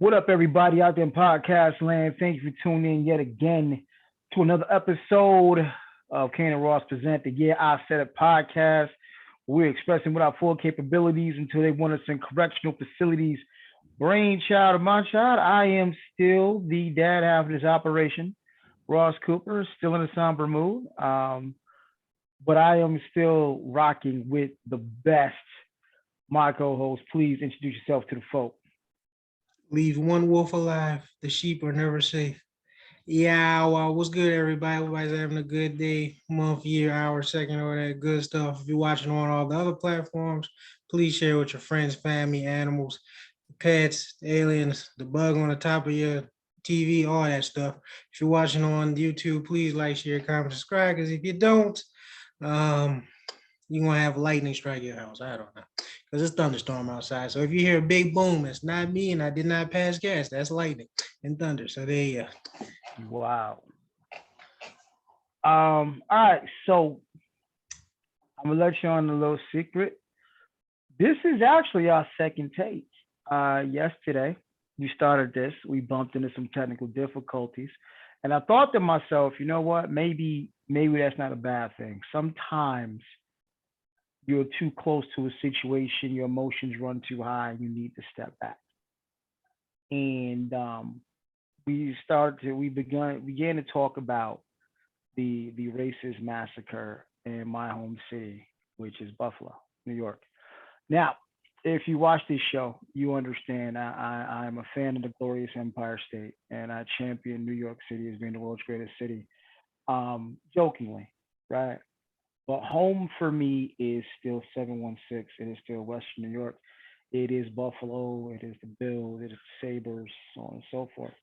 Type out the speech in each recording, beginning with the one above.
What up, everybody out there in podcast land? Thank you for tuning in yet again to another episode of Kane and Ross Present the Yeah I Said It podcast. We're expressing what our full capabilities until they want us in correctional facilities. Brainchild of my child, I am still the dad half of this operation. Ross Cooper, still in a somber mood, but I am still rocking with the best. My co-host, please introduce yourself to the folk. Leave one wolf alive. The sheep are never safe. Yeah, well, what's good, everybody? Everybody's having a good day, month, year, hour, second, all that good stuff. If you're watching on all the other platforms, please share with your friends, family, animals, pets, aliens, the bug on the top of your TV, all that stuff. If you're watching on YouTube, please like, share, comment, subscribe. Because if you don't, um, you're gonna have lightning strike your house. I don't know. Because it's thunderstorm outside. So if you hear a big boom, it's not me and I did not pass gas. That's lightning and thunder. So there you go. Wow. All right, so I'm gonna let you on a little secret. This is actually our second take. Yesterday we started this. We bumped into some technical difficulties, and I thought to myself, you know what? Maybe that's not a bad thing. Sometimes you're too close to a situation, your emotions run too high, and you need to step back. And we began to talk about the racist massacre in my home city, which is Buffalo, New York. Now, if you watch this show, you understand I'm a fan of the glorious Empire State, and I champion New York City as being the world's greatest city, jokingly, right? But home for me is still 716. It is still Western New York. It is Buffalo. It is the Bills. It is the Sabres, so on and so forth.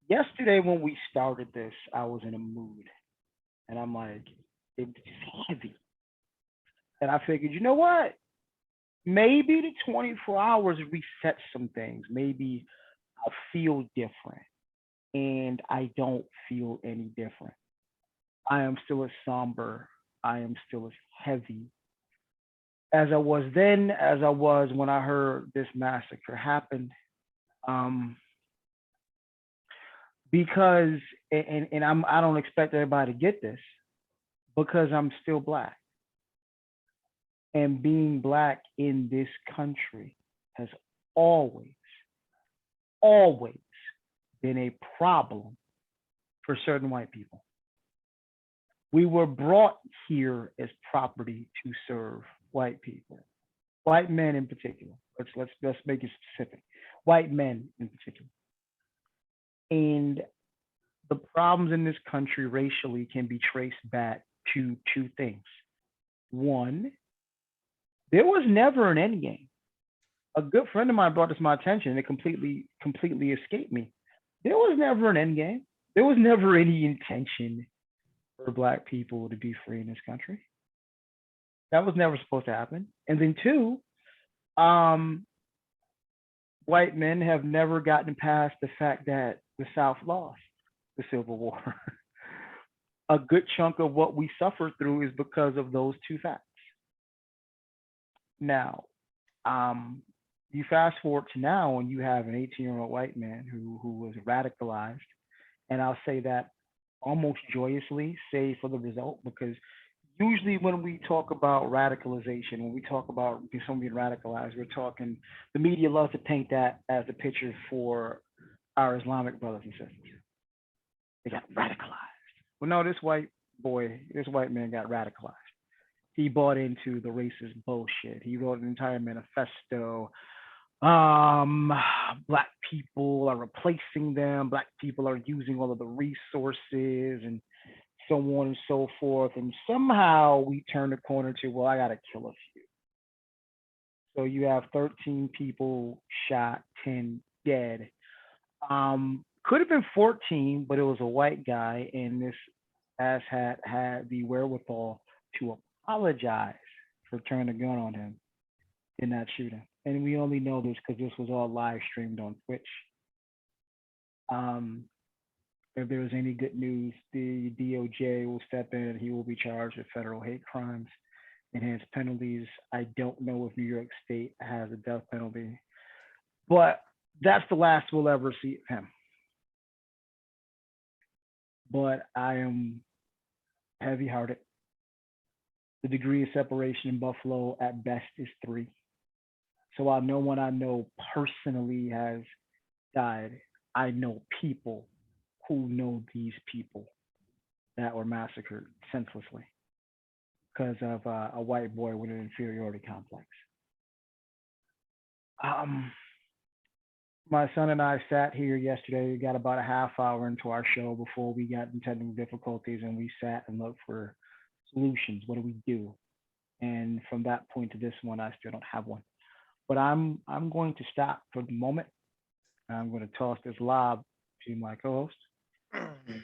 Yesterday, when we started this, I was in a mood, and I'm like, it's heavy. And I figured, you know what? Maybe the 24 hours reset some things. Maybe I feel different, and I don't feel any different. I am still as somber. I am still as heavy as I was then, as I was when I heard this massacre happened. Um, because I don't expect everybody to get this because I'm still black, and being black in this country has always, always been a problem for certain white people. We were brought here as property to serve white people, white men in particular. Let's make it specific. White men in particular. And the problems in this country racially can be traced back to two things. One, there was never an end game. A good friend of mine brought this to my attention, and it completely escaped me. There was never an end game. There was never any intention for black people to be free in this country. That was never supposed to happen. And then two, um, white men have never gotten past the fact that the South lost the Civil War. A good chunk of what we suffer through is because of those two facts. Now, um, you fast forward to now, and you have an 18-year-old white man who was radicalized, and I'll say that almost joyously, say for the result, because usually when we talk about radicalization, when we talk about someone being radicalized, we're talking the media loves to paint that as a picture for our Islamic brothers and sisters. They got radicalized. Well, no, this white man got radicalized. He bought into the racist bullshit. He wrote an entire manifesto. Um, Black people are replacing them. Black people are using all of the resources and so on and so forth. And somehow we turn the corner to, well, I gotta kill a few. So you have 13 people shot, 10 dead. Could have been 14, but it was a white guy, and this asshat had the wherewithal to apologize for turning a gun on him in that shooting. And we only know this because this was all live streamed on Twitch. Um, if there was any good news, the DOJ will step in and he will be charged with federal hate crimes, enhanced penalties. I don't know if New York State has a death penalty, but That's the last we'll ever see of him. But I am heavy hearted. The degree of separation in Buffalo at best is 3. So while no one I know personally has died, I know people who know these people that were massacred senselessly because of a white boy with an inferiority complex. Um, my son and I sat here yesterday. We got about a half hour into our show before we got in technical difficulties, and we sat and looked for solutions. What do we do? And from that point to this one, I still don't have one. But I'm going to stop for the moment. I'm going to toss this lob to my co-host.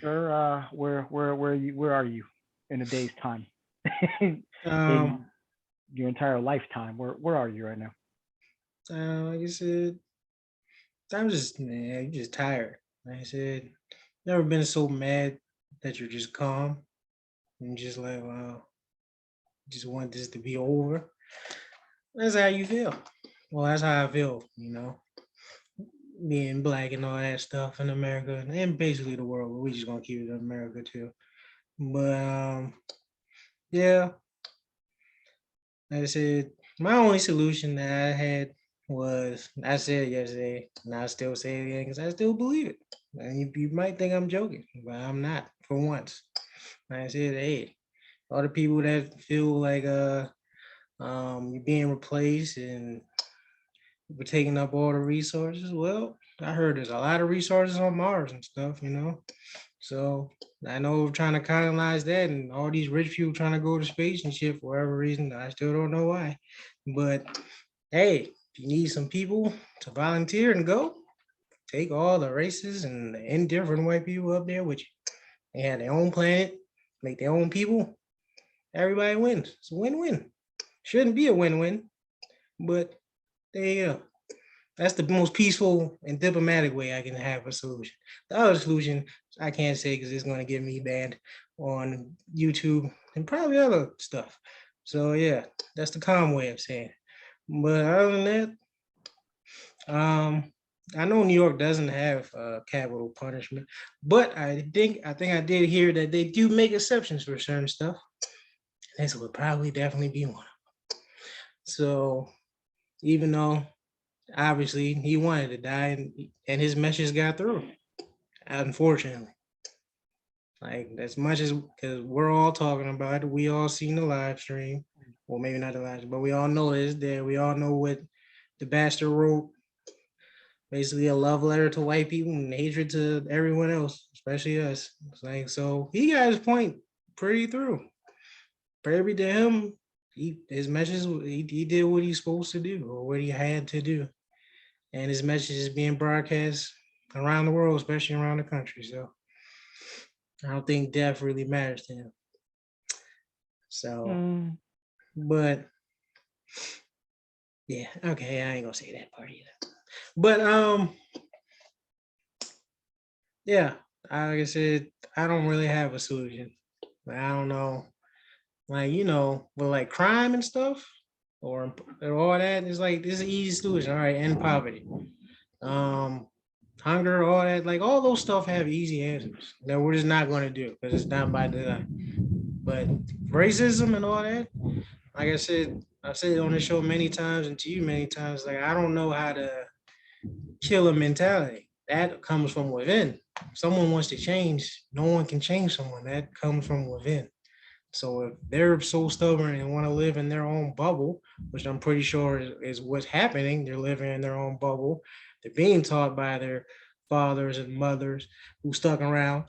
Sir, where are you in a day's time? In Um, your entire lifetime, where are you right now? like I said, I'm just man, you're just tired. Like I said, never been so mad that you're just calm and just like, wow, just want this to be over. That's how you feel. Well, that's how I feel, being black and all that stuff in America and basically the world. But we just gonna keep it in America too. But yeah, like I said, my only solution that I had was I said yesterday, and I still say it again because I still believe it. And you might think I'm joking, but I'm not for once. Like I said, hey, all the people that feel like you're being replaced and we're taking up all the resources. Well, I heard there's a lot of resources on Mars and stuff. So I know we're trying to colonize that, and all these rich people trying to go to space and shit for whatever reason. I still don't know why. But hey, if you need some people to volunteer and go, take all the races and the indifferent white people up there with you. They have their own planet, make their own people. Everybody wins. It's a win-win. Shouldn't be a win-win, but there you go. That's the most peaceful and diplomatic way I can have a solution. The other solution, I can't say because it's going to get me banned on YouTube and probably other stuff. So yeah, that's the calm way of saying it. But other than that, I know New York doesn't have capital punishment, but I think I did hear that they do make exceptions for certain stuff. This would probably definitely be one. So even though obviously he wanted to die and his message got through, unfortunately. Like as much as because we're all talking about it, we all seen the live stream. Well, maybe not the live, but we all know it's there. We all know what the bastard wrote. Basically, a love letter to white people and hatred to everyone else, especially us. It's like so he got his point pretty through. Praise to him. His message. He did what he's supposed to do or what he had to do, and his message is being broadcast around the world, especially around the country. So I don't think death really matters to him. So, Mm, but yeah, okay, I ain't gonna say that part either. But yeah, like I said, I don't really have a solution. Like, I don't know, like with like crime and stuff or all that. It's like this is an easy solution. All right, end poverty, um, hunger, all that. Like all those stuff have easy answers that we're just not going to do because it's not by design. But racism and all that, like I said, I've said it on the show many times and to you many times. Like I don't know how to kill a mentality that comes from within. If someone wants to change, no one can change someone. That comes from within. So if they're so stubborn and want to live in their own bubble, which I'm pretty sure is what's happening, they're living in their own bubble. They're being taught by their fathers and mothers who stuck around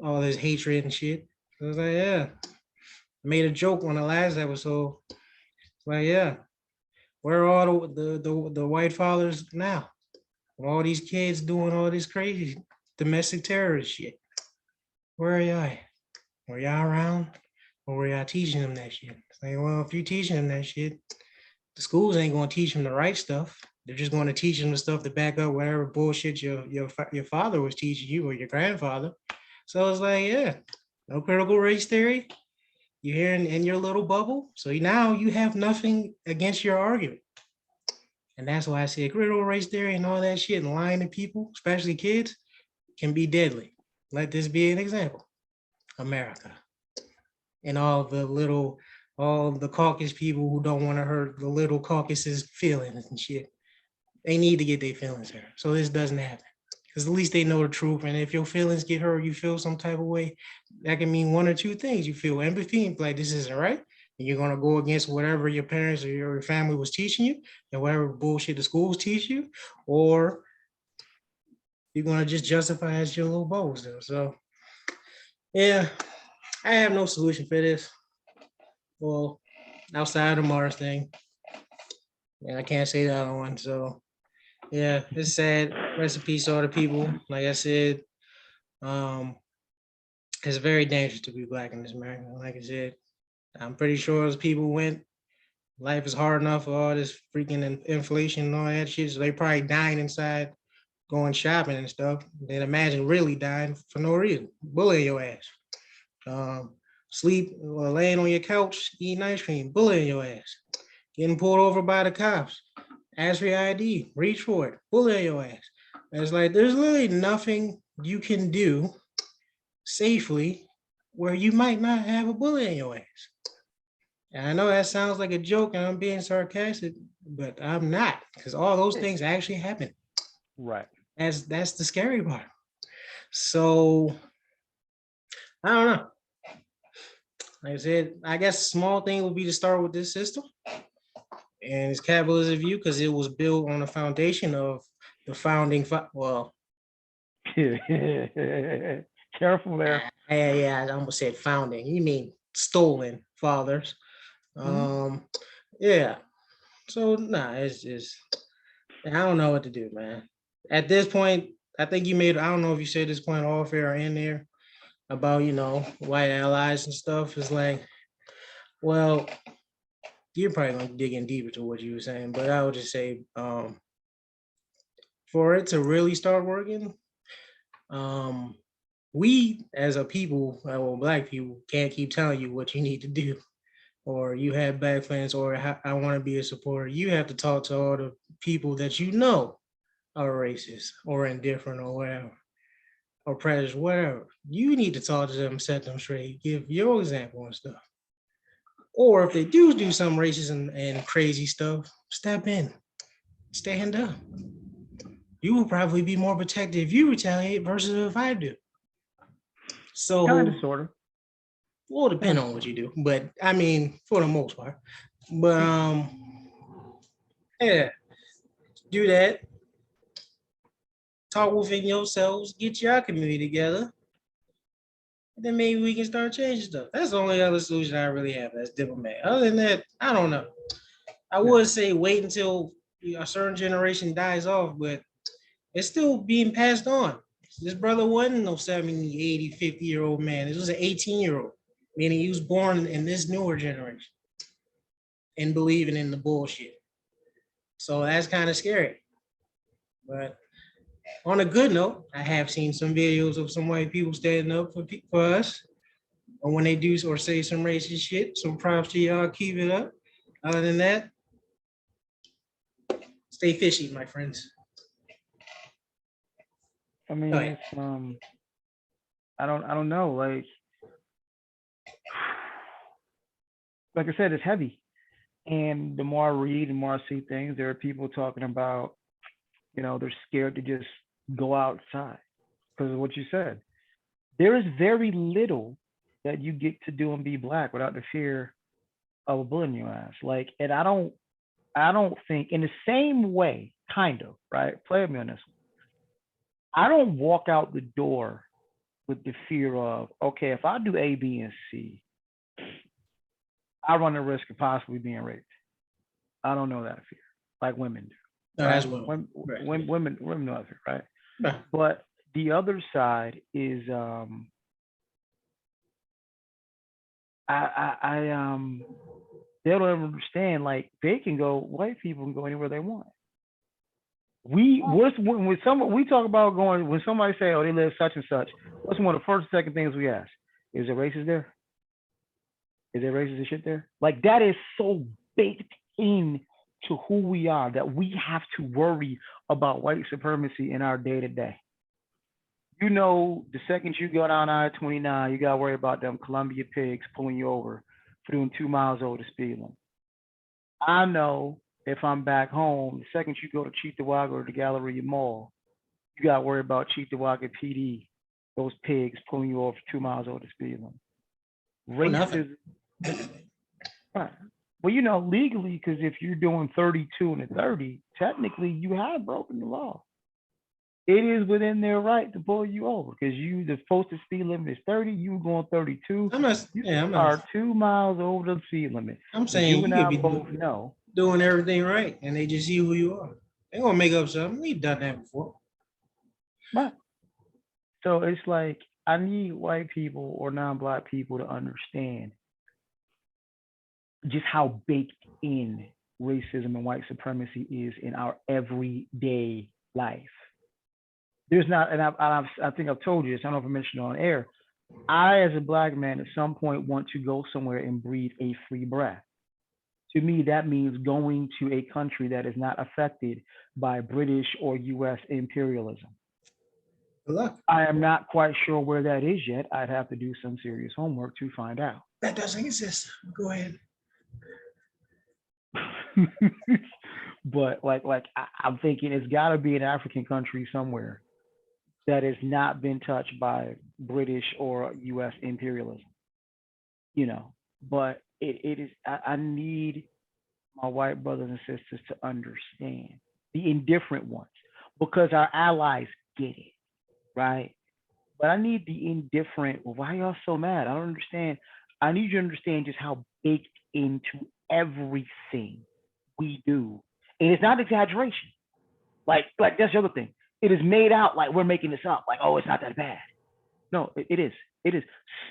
all this hatred and shit. So I was like, yeah. I made a joke on the last episode. Like, yeah, where are all the white fathers now? All these kids doing all this crazy domestic terrorist shit. Where are y'all? Were y'all around? Or were y'all teaching them that shit? It's like, well, if you're teaching them that shit, the schools ain't gonna teach them the right stuff. They're just going to teach them the stuff to back up whatever bullshit your father was teaching you or your grandfather. So it's like, yeah, no critical race theory. You're here in your little bubble. So now you have nothing against your argument. And that's why I said critical race theory and all that shit and lying to people, especially kids, can be deadly. Let this be an example. America. And all the caucus people who don't want to hurt the little caucuses' feelings and shit. They need to get their feelings hurt. So this doesn't happen. Because at least they know the truth. And if your feelings get hurt, you feel some type of way, that can mean one or two things. You feel empathy, like this isn't right. And you're gonna go against whatever your parents or your family was teaching you and whatever bullshit the schools teach you, or you're gonna just justify as your little bows do. So yeah, I have no solution for this. Well, outside of Mars thing. And I can't say the other one. So yeah, it's sad. Rest in peace to all the people. Like I said, um, it's very dangerous to be black in this America. Like I said, I'm pretty sure as people went, life is hard enough for all this freaking inflation and all that shit. So they probably dying inside, going shopping and stuff. Then imagine really dying for no reason, bullying your ass. Sleep or laying on your couch eating ice cream, bullying your ass. Getting pulled over by the cops, ask for your ID, reach for it, bullying your ass. And it's like there's literally nothing you can do safely where you might not have a bullet in your ass. And I know that sounds like a joke and I'm being sarcastic, but I'm not, because all those things actually happen. Right. That's the scary part. So I don't know. Like I said, I guess small thing would be to start with this system and its capitalism view, because it was built on the foundation of the founding. Well, Careful there. yeah, I almost said founding. You mean stolen fathers? Yeah. So nah, it's just I don't know what to do, man. At this point, I think you made. I don't know if you said this point off air or in there about white allies and stuff. It's like, well, you're probably gonna dig in deeper to what you were saying, but I would just say, for it to really start working, we as a people, well, black people, can't keep telling you what you need to do, or you have black friends, or I want to be a supporter. You have to talk to all the people that you know are racist or indifferent or whatever, or prejudiced, whatever. You need to talk to them, set them straight, give your example and stuff. Or if they do some racist and crazy stuff, step in, stand up. You will probably be more protected if you retaliate versus if I do. So Kind of, sort of. will depend on what you do, but I mean, for the most part. But yeah, do that. Talk within yourselves, get your community together, and then maybe we can start changing stuff. That's the only other solution I really have. That's diplomat. Other than that, I don't know. I would say wait until a certain generation dies off, but it's still being passed on. This brother wasn't no 70, 80, 50-year-old man. This was an 18-year-old, meaning he was born in this newer generation and believing in the bullshit. So that's kind of scary. But on a good note, I have seen some videos of some white people standing up for us. Or when they do or say some racist shit, some props to y'all, keep it up. Other than that, stay fishy, my friends. I mean, it's I don't know. Like I said, it's heavy. And the more I read, the more I see things, there are people talking about, they're scared to just go outside because of what you said. There is very little that you get to do and be black without the fear of a bullet in your ass. And I don't think in the same way, kind of, right? Play with me on this one. I don't walk out the door with the fear of, okay, if I do A, B, and C, I run the risk of possibly being raped. I don't know that fear like women do. No, right? that's what Women know that fear, right? right. But the other side is they don't ever understand, like they can go, white people can go anywhere they want. When we talk about going, when somebody say, oh, they live such and such, what's one of the first second things we ask? Is there racist there? Is there racist shit there? Like that is so baked in to who we are that we have to worry about white supremacy in our day to day. You know, the second you go down I-29, you got to worry about them Columbia pigs pulling you over for doing 2 miles over the speed limit. I know if I'm back home, the second you go to Cheektowaga or the Galleria Mall, you got to worry about Cheektowaga PD, those pigs pulling you over for 2 miles over the speed limit. For nothing. Racism, right. Well, you know, legally, because if you're doing 32 and a 30, technically you have broken the law. It is within their right to pull you over because you the posted speed limit is 30, you going 32. I'm not. You Yeah, I'm are not. 2 miles over the speed limit. I'm As you saying and you could I be both know. doing everything right, and they just see who you are. They gonna make up something. We've done that before. Right. So it's like I need white people or non-black people to understand just how baked in racism and white supremacy is in our everyday life. There's not, and I think I've told you this. I don't know if I mentioned it on air. I, as a black man, at some point want to go somewhere and breathe a free breath. To me, that means going to a country that is not affected by British or US imperialism. Good luck. I am not quite sure where that is yet. I'd have to do some serious homework to find out. That doesn't exist. Go ahead. But I'm thinking it's got to be an African country somewhere that has not been touched by British or US imperialism, you know. But it is, I need my white brothers and sisters to understand the indifferent ones because our allies get it, right? But I need the indifferent. Well, why y'all so mad? I don't understand. I need you to understand just how baked into everything we do. And it's not exaggeration. Like that's the other thing. It is made out like we're making this up. Like, oh, it's not that bad. No, it is. It is.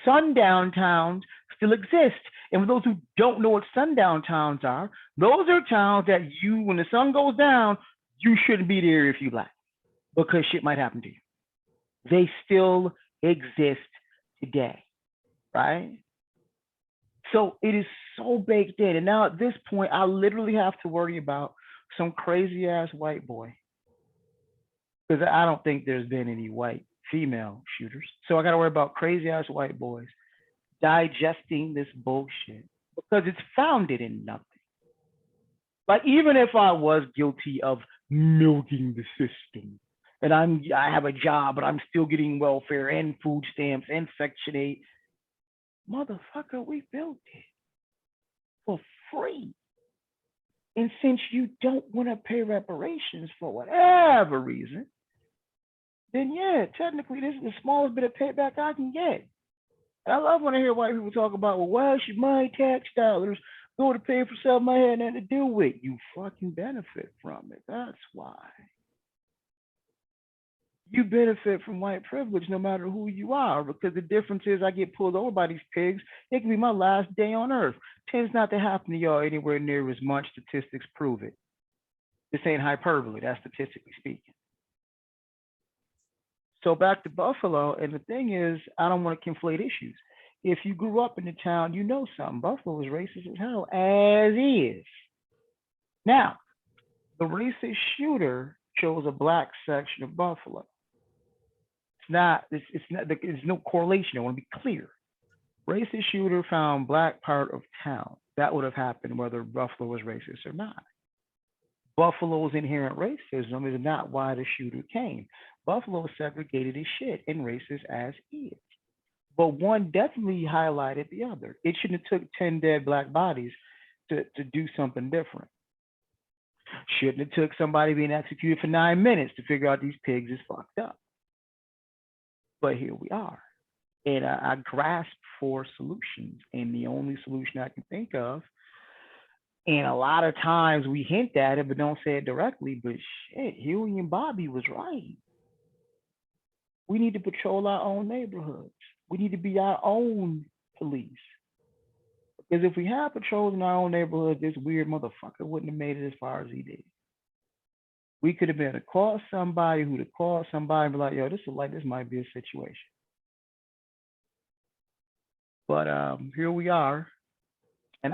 Sundown towns still exist. And for those who don't know what sundown towns are, those are towns that you, when the sun goes down, you shouldn't be there if you black because shit might happen to you. They still exist today, right? So it is so baked in. And now at this point, I literally have to worry about some crazy ass white boy because I don't think there's been any white female shooters. So I got to worry about crazy ass white boys digesting this bullshit because it's founded in nothing. Like even if I was guilty of milking the system and I have a job but I'm still getting welfare and food stamps and Section 8, motherfucker, we built it for free. And since you don't want to pay reparations for whatever reason, then yeah, technically this is the smallest bit of payback I can get. And I love when I hear white people talk about, well, why should my tax dollars go to pay for something I had nothing to do with? You fucking benefit from it. That's why. You benefit from white privilege no matter who you are, because the difference is I get pulled over by these pigs. It can be my last day on earth. Tends not to happen to y'all anywhere near as much. Statistics prove it. This ain't hyperbole. That's statistically speaking. So back to Buffalo, and the thing is, I don't want to conflate issues. If you grew up in the town, you know something. Buffalo is racist as hell, as is. Now, the racist shooter chose a black section of Buffalo. It's not, there's no correlation. I want to be clear. Racist shooter found black part of town. That would have happened whether Buffalo was racist or not. Buffalo's inherent racism is not why the shooter came. Buffalo is segregated as shit and racist as is. But one definitely highlighted the other. It shouldn't have took 10 dead black bodies to do something different. Shouldn't have took somebody being executed for 9 minutes to figure out these pigs is fucked up. But here we are. And I grasp for solutions. And the only solution I can think of, and a lot of times we hint at it, but don't say it directly, but shit, Huey and Bobby was right. We need to patrol our own neighborhoods. We need to be our own police. Because if we had patrols in our own neighborhood, this weird motherfucker wouldn't have made it as far as he did. We could have been to call somebody who'd have called somebody and be like, yo, this might be a situation. But here we are. And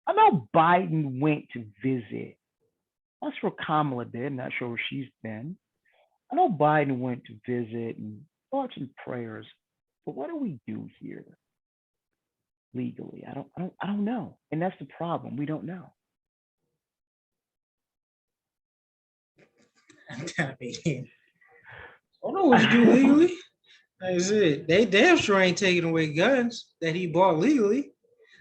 I know Biden went to visit. That's where Kamala did. I'm not sure where she's been. I know Biden went to visit and thoughts and prayers. But what do we do here legally? I don't know. And that's the problem. We don't know. I mean, I don't know what to do legally. Like I said, they damn sure ain't taking away guns that he bought legally.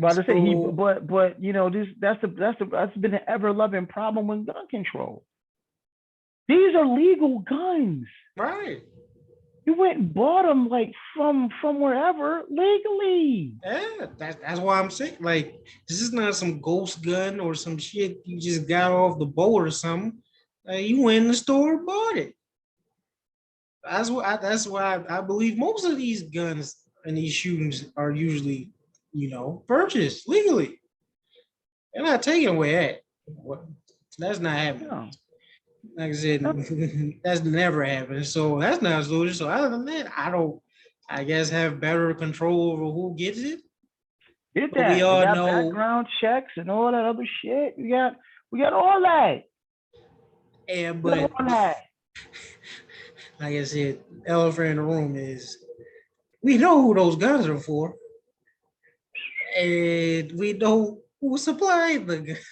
But I say he, So, but this that's been an ever loving problem with gun control. These are legal guns. right. You went and bought them like from wherever legally. Yeah, that's why I'm saying, like, this is not some ghost gun or some shit you just got off the boat or something. You went in the store and bought it. That's why I believe most of these guns and these shootings are usually, purchased legally. They're not taking away that. What? That's not happening. No, Like I said, no, that's never happened. So that's not a solution. So other than that, I don't. I guess have better control over who gets it. get But we that. They all got know, background checks and all that other shit. We got all that. and We got but all that. like I said, elephant in the room is we know who those guns are for, and we know who supplied the guns.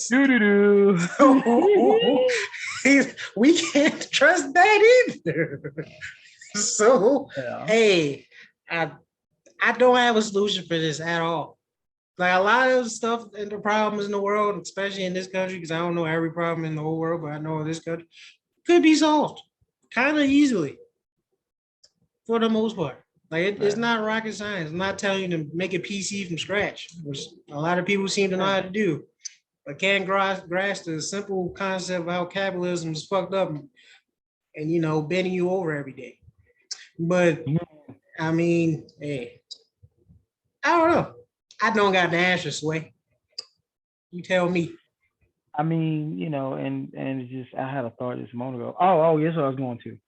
Doo doo So doo. we can't trust that either. So Yeah. hey, I I don't have a solution for this at all. Like a lot of stuff and the problems in the world, especially in this country, because I don't know every problem in the whole world, but I know in this country, could be solved kind of easily for the most part. Like it's Yeah. not rocket science. I'm not telling you to make a PC from scratch, which a lot of people seem to know how to do, but can't grasp the simple concept of how capitalism is fucked up and bending you over every day. But I mean, hey, I don't know. I don't got the answer, Sway. You tell me. I mean, and it's just I had a thought just a moment ago. Oh, yes, what I was going to.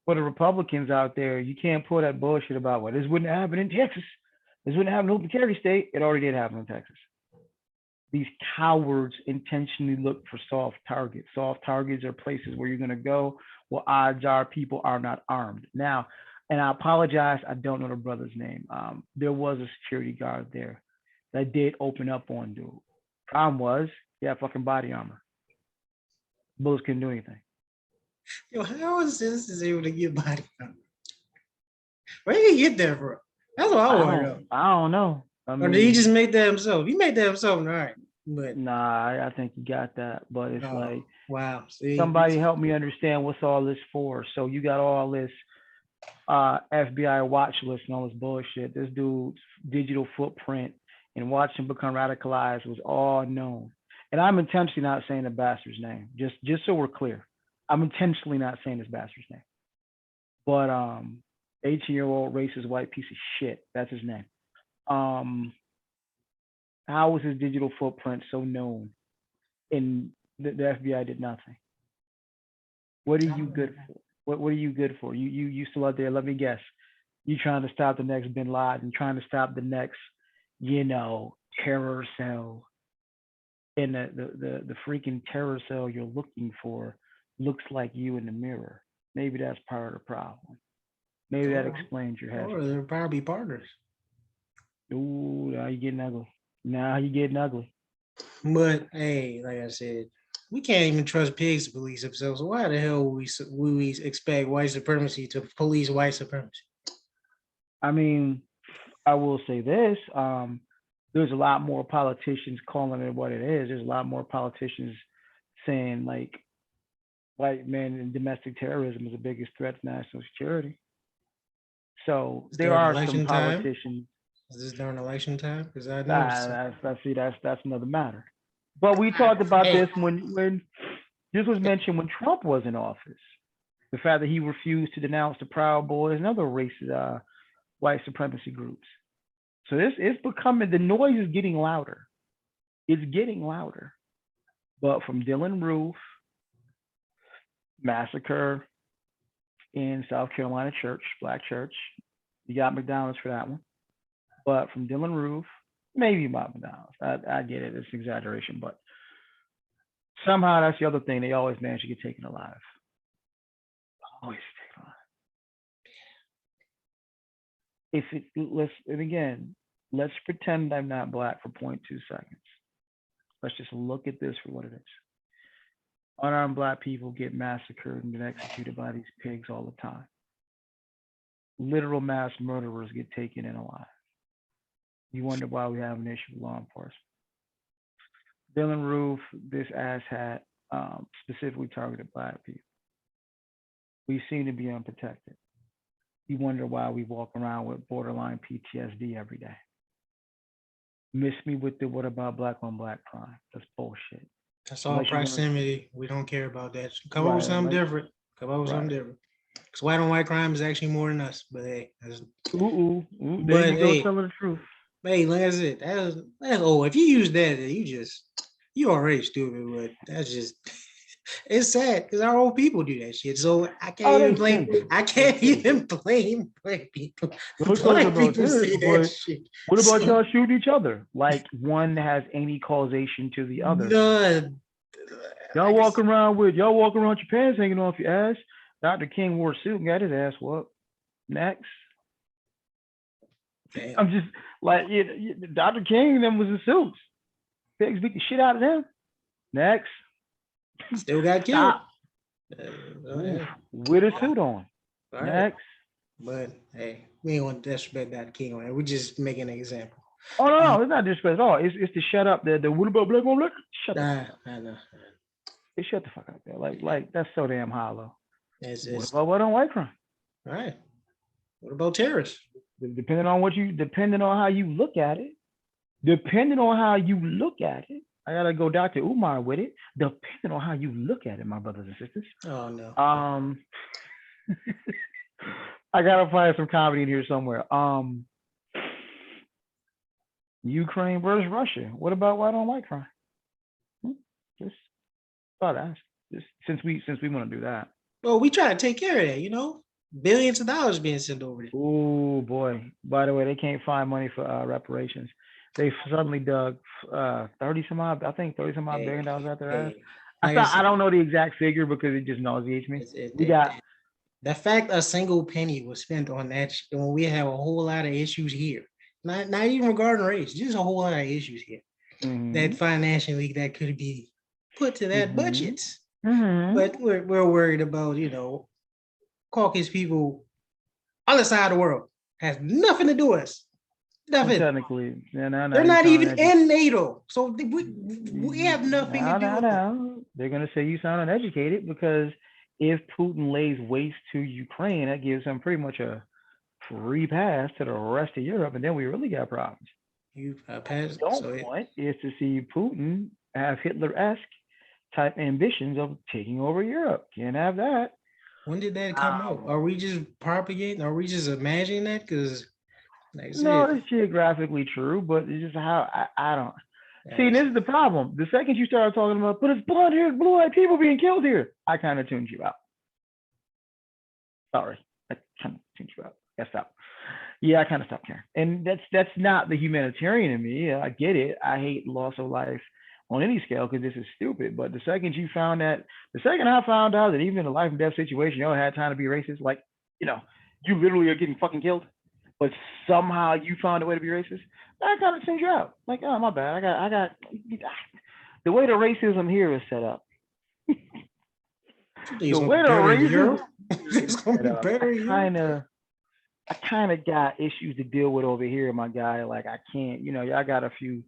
For the Republicans out there, you can't pull that bullshit about what this wouldn't happen in Texas. This wouldn't happen in open carry state. It already did happen in Texas. These cowards intentionally look for soft targets. Soft targets are places where you're going to go. Well, odds are people are not armed. Now, and I apologize, I don't know the brother's name. There was a security guard there that did open up on dude. Problem was, he had fucking body armor. Bullets couldn't do anything. Yo, how is this able to get body count? Where did he get that from? That's what I I want to don't, know. I don't know. I Or did he mean, just make that himself? He made that himself, all right. But nah, I think you got that. But it's oh like wow, see, somebody help me understand what's all this for. So you got all this FBI watch list and all this bullshit. This dude's digital footprint and watching become radicalized was all known. And I'm intentionally not saying the bastard's name, just so we're clear. I'm intentionally not saying this bastard's name. But 18-year-old racist white piece of shit. That's his name. Um, how was his digital footprint so known? And the FBI did nothing. What are you good for? What are you good for? You still out there? Let me guess. You trying to stop the next Bin Laden? Trying to stop the next, terror cell? And the freaking terror cell you're looking for looks like you in the mirror. Maybe that's part of the problem. Maybe that explains your or hesitancy. they're probably partners. Ooh, now you're getting ugly. Now you're getting ugly. But hey, like I said, we can't even trust pigs to police themselves. So why the hell would we expect white supremacy to police white supremacy? I mean, I will say this. There's a lot more politicians calling it what it is. There's a lot more politicians saying like white men and domestic terrorism is the biggest threat to national security. So Is there during are some election time? politicians. Is this during election time? Because I noticed. That's another matter. But we talked about Hey, this when this was mentioned when Trump was in office. The fact that he refused to denounce the Proud Boys and other racist white supremacy groups. So this is becoming the noise is getting louder. It's getting louder. But from Dylan Roof, massacre in South Carolina church, black church, you got McDonald's for that one. But from Dylan Roof maybe Mama Donald's. I get it. It's an exaggeration, but somehow that's the other thing. They always manage to get taken alive. Always taken alive. If it let's and again, let's pretend I'm not black for 0.2 seconds. Let's just look at this for what it is. Unarmed black people get massacred and get executed by these pigs all the time. Literal mass murderers get taken in alive. You wonder why we have an issue with law enforcement. Dylan Roof, this asshat, specifically targeted black people. We seem to be unprotected. You wonder why we walk around with borderline PTSD every day. Miss me with the what about black on black crime? That's bullshit. That's all proximity. We don't care about that. Come up with something different. Come up with something different. Because white on white crime is actually more than us. But hey, that's, there you go, telling the truth. Hey, that's it. That's if you use that, you already stupid. But that's just it's sad because our old people do that shit. So I can't even blame black people. Black people say that shit. What about y'all shooting each other? Like one has any causation to the other. None. Y'all walk around with your pants hanging off your ass. Dr. King wore a suit and got his ass whooped. Next. Damn. I'm just like Dr. King and them was in suits. Pigs beat the shit out of them. Next. Still got killed. With a suit on. All next. Right. But hey, we ain't want to disrespect Dr. King on that. We're just making an example. Oh no, it's not disrespect at all. It's to shut up. The what about black on black? Shut up. I know. They shut the fuck up there. Like that's so damn hollow. What about what on white crime? All right. What about terrorists? Depending on how you look at it. I gotta go Dr. Umar with it. Depending on how you look at it, my brothers and sisters. Oh no. I gotta find some comedy in here somewhere. Ukraine versus Russia. What about white on white crime? Just thought I asked. Just since we want to do that. Well, we try to take care of that, billions of dollars being sent over there. Oh boy! By the way, they can't find money for reparations. They suddenly dug 30 some odd billion dollars out their ass. I don't know the exact figure because it just nauseates me. The fact a single penny was spent on that when we have a whole lot of issues here, not even regarding race, just a whole lot of issues here. Mm-hmm. That financially that could be put to that budget. Mm-hmm. But we're worried about, Caucasian people other side of the world has nothing to do with us. Nothing. Technically, they're not even in NATO, so we have nothing to do with them. They're gonna say you sound uneducated because if Putin lays waste to Ukraine, that gives him pretty much a free pass to the rest of Europe, and then we really got problems. Point is to see Putin have Hitler-esque type ambitions of taking over Europe. Can't have that. When did that come out? Are we just propagating? Are we just imagining that? Because no, it's geographically true, but it's just how I don't see. This is the problem. The second you start talking about, but it's blonde-haired, blue-eyed people being killed here, I kind of tuned you out. Sorry, I kind of tuned you out. I stopped. Yeah, I kind of stopped caring, and that's not the humanitarian in me. I get it. I hate loss of life on any scale because this is stupid. But the second I found out that even in a life and death situation, y'all had time to be racist, like you literally are getting fucking killed. But somehow you found a way to be racist. That kind of sends you out. Like, oh my bad. I got the way the racism here is set up. The way the racism, I kind of got issues to deal with over here, my guy. Like I can't, y'all got a few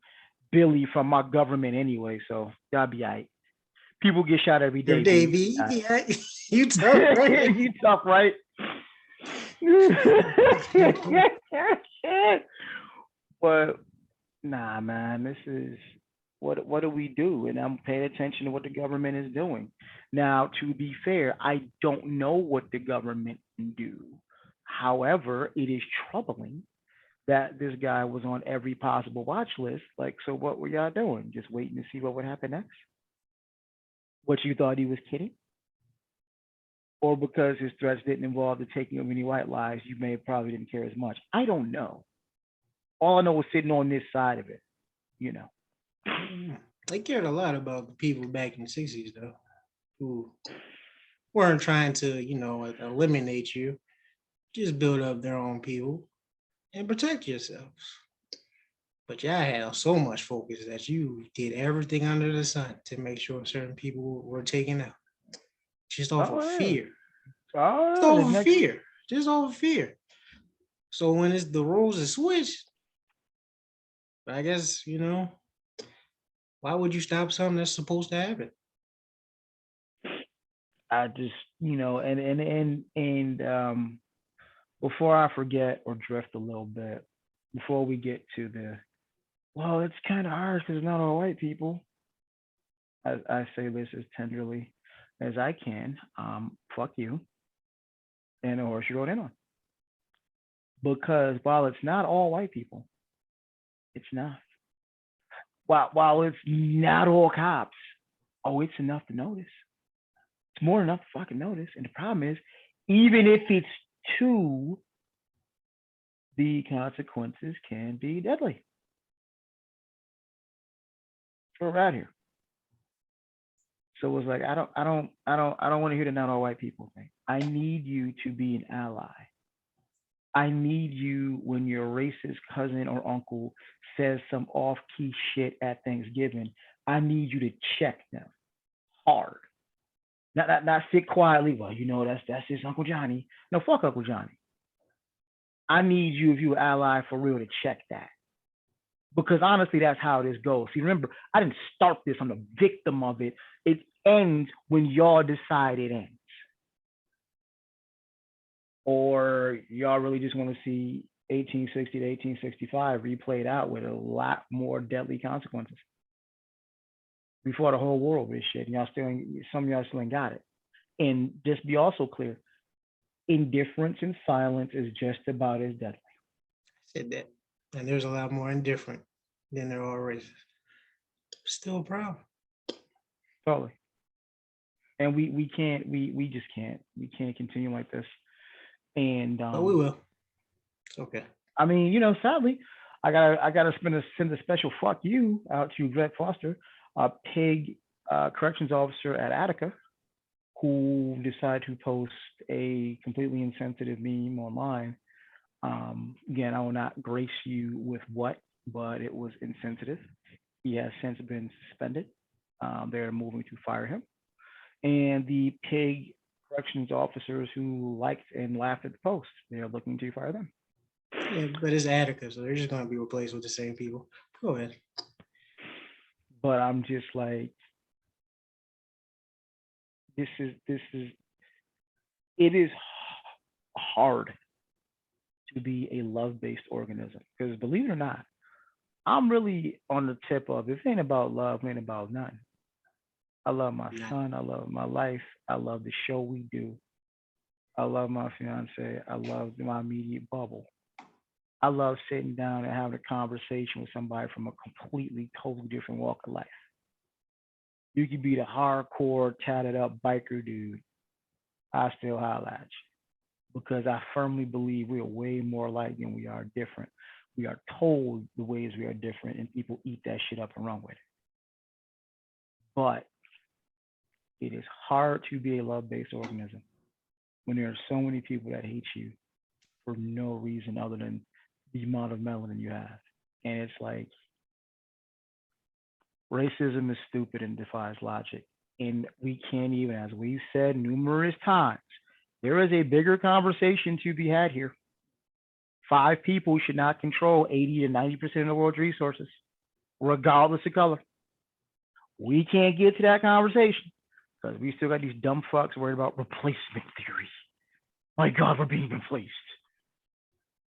Billy from my government anyway, so y'all be all right. People get shot every day. Davey, you tough, right? You tough, right? But nah, man, this is what do we do? And I'm paying attention to what the government is doing. Now, to be fair, I don't know what the government can do. However, it is troubling that this guy was on every possible watch list. Like, so what were y'all doing? Just waiting to see what would happen next? What, you thought he was kidding? Or because his threats didn't involve the taking of any white lives, you probably didn't care as much. I don't know. All I know is sitting on this side of it, you know. They cared a lot about the people back in the 60s, though, who weren't trying to, eliminate you, just build up their own people and protect yourselves. But y'all had so much focus that you did everything under the sun to make sure certain people were taken out, just off of Oh yeah. fear. Just Oh, off the of next. fear. Just off of fear. So when it's the roles are switched, I guess, why would you stop something that's supposed to happen? I just, and before I forget or drift a little bit, before we get to the, well, it's kind of hard because it's not all white people. I say this as tenderly as I can. Fuck you and the horse you rode in on. Because while it's not all white people, it's not. While it's not all cops, oh, it's enough to notice. It's more than enough to fucking notice. And the problem is, even if it's two, the consequences can be deadly. For right here. So it's like I don't want to hear the not all white people thing. I need you to be an ally. I need you when your racist cousin or uncle says some off key shit at Thanksgiving. I need you to check them hard. Not sit quietly. Well, that's just Uncle Johnny. No, fuck Uncle Johnny. I need you if you ally for real to check that. Because honestly, that's how this goes. See, remember, I didn't start this. I'm the victim of it. It ends when y'all decide it ends. Or y'all really just want to see 1860 to 1865 replayed out with a lot more deadly consequences. Before the whole world this shit. And some of y'all still ain't got it. And just be also clear, indifference and silence is just about as deadly. I said that. And there's a lot more indifferent than there are racist. Still a problem. Totally. And we can't we just can't continue like this. And But we will. Okay. I mean, sadly, I gotta send a special fuck you out to Greg Foster, a pig corrections officer at Attica, who decided to post a completely insensitive meme online. Again, I will not grace you with what, but it was insensitive. He has since been suspended. They're moving to fire him. And the pig corrections officers who liked and laughed at the post, they're looking to fire them. Yeah, but it's Attica, so they're just going to be replaced with the same people. Go ahead. But I'm just like, this is it is hard to be a love-based organism because believe it or not, I'm really on the tip of if it ain't about love, it ain't about nothing. I love my son. I love my life. I love the show we do. I love my fiance. I love my immediate bubble. I love sitting down and having a conversation with somebody from a completely, totally different walk of life. You could be the hardcore, tatted up biker dude. I still holler at you because I firmly believe we are way more alike than we are different. We are told the ways we are different, and people eat that shit up and run with it. But it is hard to be a love-based organism when there are so many people that hate you for no reason other than the amount of melanin you have. And it's like racism is stupid and defies logic. And we can't even, as we've said numerous times, there is a bigger conversation to be had here. 5 people should not control 80 to 90% of the world's resources, regardless of color. We can't get to that conversation because we still got these dumb fucks worried about replacement theory. My God, we're being replaced.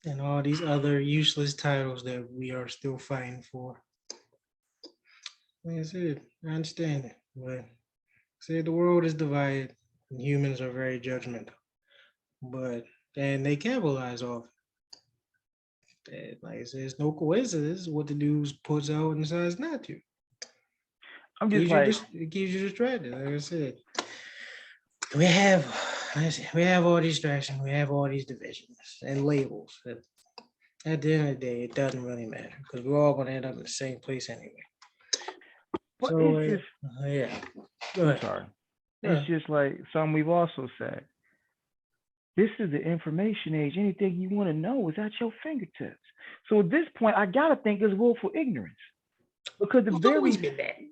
And all these other useless titles that we are still fighting for. Like I said, I understand it, but say the world is divided and humans are very judgmental. But then they capitalize off it. Like I said, it's no coincidence what the news puts out and decides not to. I'm just like, It keeps you distracted. Like I said, we have all these distractions, we have all these divisions and labels. At the end of the day, it doesn't really matter because we're all going to end up in the same place anyway. But So, it's just, yeah. Go I'm ahead. sorry. It's Yeah. just like something we've also said. This is the information age. Anything you want to know is at your fingertips. So at this point, I gotta think it's willful ignorance because the It's always very been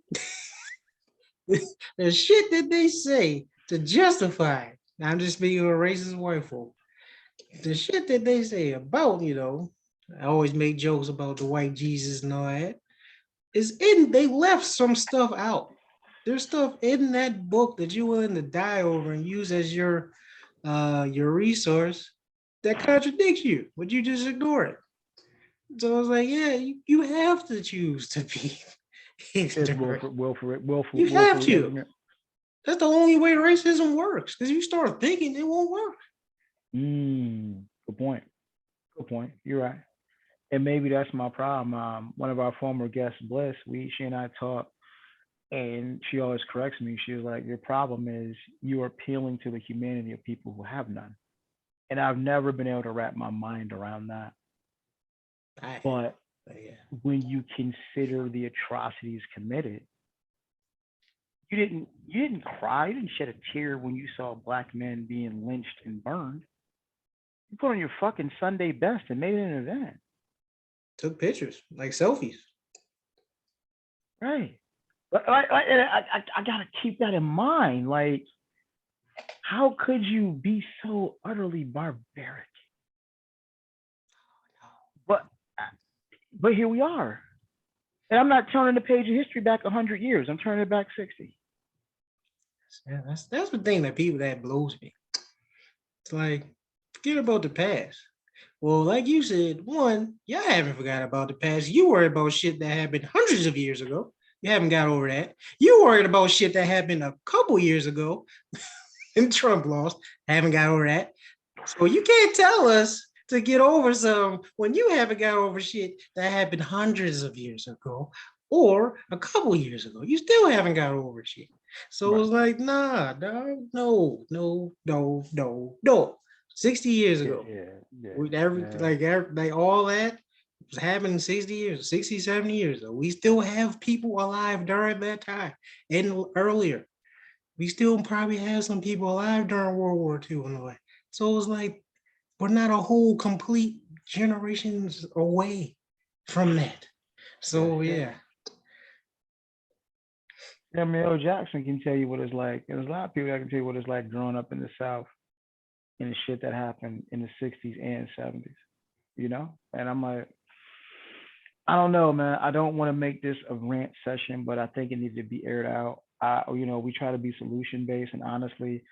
that. The shit that they say to justify. Now, I'm just speaking of racist white folk. The shit that they say about, I always make jokes about the white Jesus and all that. Is in they left some stuff out. There's stuff in that book that you're willing to die over and use as your resource that contradicts you, but you just ignore it. So I was like, yeah, you have to choose to be it's ignorant. You have willfully to. ignorant. That's the only way racism works. Because if you start thinking, it won't work. Good point. Good point. You're right. And maybe that's my problem. One of our former guests, Bliss, she and I talk, and she always corrects me. She was like, "Your problem is you are appealing to the humanity of people who have none." And I've never been able to wrap my mind around that. But Yeah. when you consider the atrocities committed, you didn't cry, you didn't shed a tear when you saw black men being lynched and burned. You put on your fucking Sunday best and made it an event. Took pictures, like selfies. Right. But I gotta keep that in mind. Like, how could you be so utterly barbaric? But but here we are. And I'm not turning the page of history back 100 years. I'm turning it back 60. Yeah, that's the thing that blows me. It's like, forget about the past. Well, like you said, one, y'all haven't forgot about the past. You worried about shit that happened hundreds of years ago. You haven't got over that. You worried about shit that happened a couple years ago and Trump lost. Haven't got over that. So you can't tell us to get over some when you haven't got over shit that happened hundreds of years ago or a couple years ago. You still haven't got over shit. So Right. it was like, nah, no. 60 years Yeah, ago. yeah, yeah, With yeah. like all that was happening 60 years, 60, 70 years ago. We still have people alive during that time and earlier. We still probably have some people alive during World War II and all that. So it was like we're not a whole complete generations away from that. That's So it. yeah. Samuel Jackson can tell you what it's like. There's a lot of people that can tell you what it's like growing up in the South and the shit that happened in the 60s and 70s, you know? And I'm like, I don't know, man. I don't want to make this a rant session, but I think it needs to be aired out. We try to be solution based, and honestly,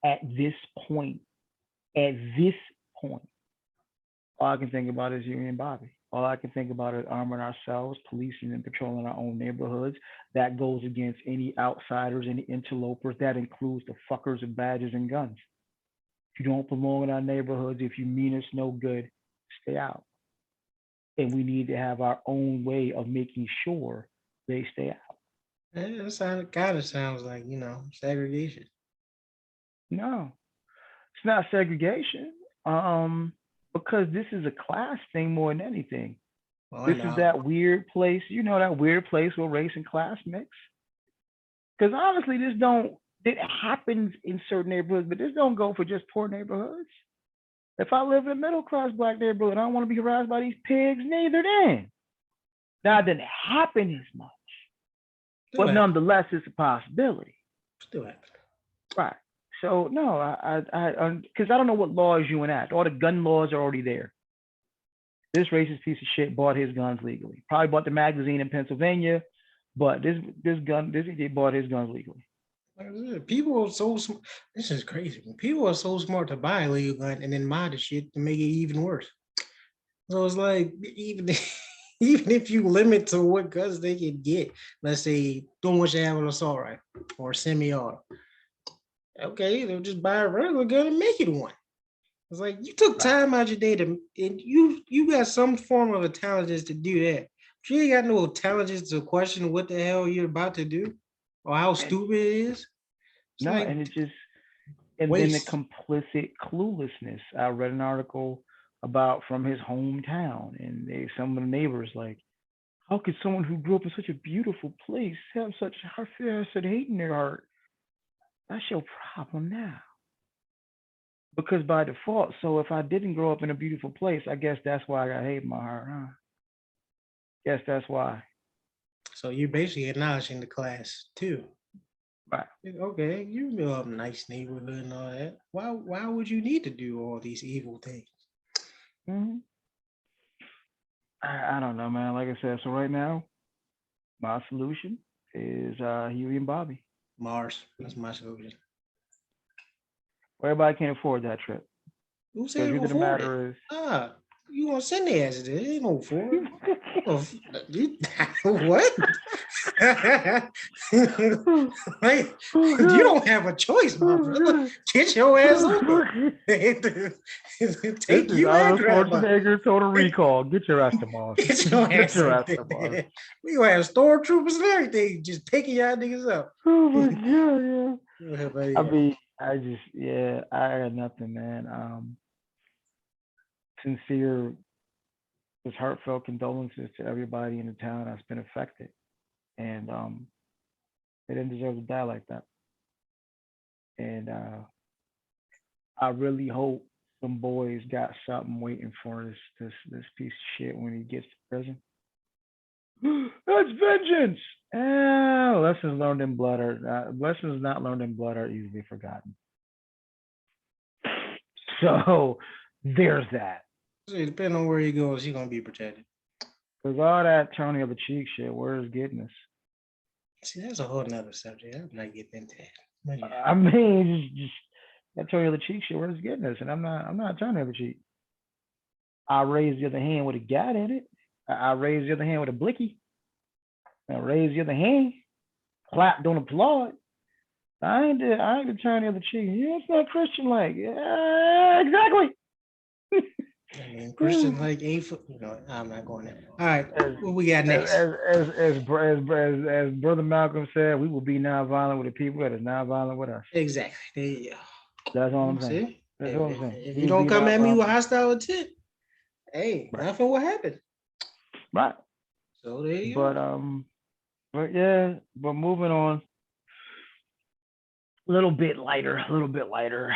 at this point, at this point, all I can think about is you and Bobby. All I can think about is arming ourselves, policing and patrolling our own neighborhoods. That goes against any outsiders, any interlopers. That includes the fuckers with badges and guns. If you don't belong in our neighborhoods, if you mean us no good, stay out. And we need to have our own way of making sure they stay out. That kind of sounds like, segregation. No, it's not segregation. Because this is a class thing more than anything. Well, I This is know. that weird place, that weird place where race and class mix. Because honestly, this don't it happens in certain neighborhoods, but this don't go for just poor neighborhoods. If I live in a middle class black neighborhood, I don't want to be harassed by these pigs, neither then. Now it didn't happen as much, Still but happen. nonetheless, it's a possibility. Still happen. Right. So no, because I don't know what laws you enact. All the gun laws are already there. This racist piece of shit bought his guns legally. Probably bought the magazine in Pennsylvania, but this idiot bought his guns legally. People are so smart. This is crazy. People are so smart to buy a legal gun and then mod the shit to make it even worse. So it's like even even if you limit to what guns they can get, let's say don't want you to have an assault rifle or semi-auto. Okay, they'll just buy a regular gun and make it one. It's like you took time out your day to, and you got some form of intelligence to do that. But you ain't got no intelligence to question what the hell you're about to do or how stupid it is. It's And like it just and then the waste. complicit cluelessness. I read an article about from his hometown, and some of the neighbors like, how could someone who grew up in such a beautiful place have such said hate in their heart? That's your problem now. Because by default, so if I didn't grow up in a beautiful place, I guess that's why I got hate in my heart, huh? Guess that's why. So you're basically acknowledging the class too. Right. Okay, you grew up nice neighborhood and all that. Why would you need to do all these evil things? Hmm. I don't know, man. Like I said, so right now, my solution is Huey and Bobby. Mars, that's my solution. Everybody can't afford that trip. Who said The you truth can of the afford it? matter is, Ah, you gonna send their asses there. There ain't no afford. Oh, what? Like, oh you god, don't have a choice, my oh brother. god, Get your ass oh over. god. This Take is you and Arnold grandma. Schwarzenegger Total Recall. Get your ass to Mars. Get your Get ass your up ass to Mars. there. We gonna have stormtroopers and everything just picking y'all niggas up. Oh my god, Yeah, but yeah. I yeah, mean, I just, yeah, I got nothing, man. Sincere, just heartfelt condolences to everybody in the town that's been affected, and they didn't deserve to die like that. And I really hope some boys got something waiting for this piece of shit when he gets to prison. That's vengeance. Lessons learned in blood are lessons not learned in blood are easily forgotten. So there's that. see, depending on where he goes, he gonna be protected. Because all that turning of the cheek shit, where is getting us? See, that's a whole nother subject. I'm not getting into that. But yeah. I mean, just that turning of the cheek shit, where is getting us? And I'm not turning the other cheek. I raise the other hand with a gat in it. I raise the other hand with a blicky. I raise the other hand. Clap, don't applaud. I ain't turning the other cheek. Yeah, it's not Christian like. Yeah, exactly. I mean, Christian like 8 foot. You know, I'm not going there. All right, as what we got as next? as Brother Malcolm said, we will be nonviolent with the people that is nonviolent with us. Exactly. There you go. That's all I'm saying. See, That's if, all I'm if, saying. if We you will don't be come at me with nonviolent. hostile intent, hey, Right. nothing will happen. Right. So there you But go. but yeah, but moving on. A little bit lighter, a little bit lighter.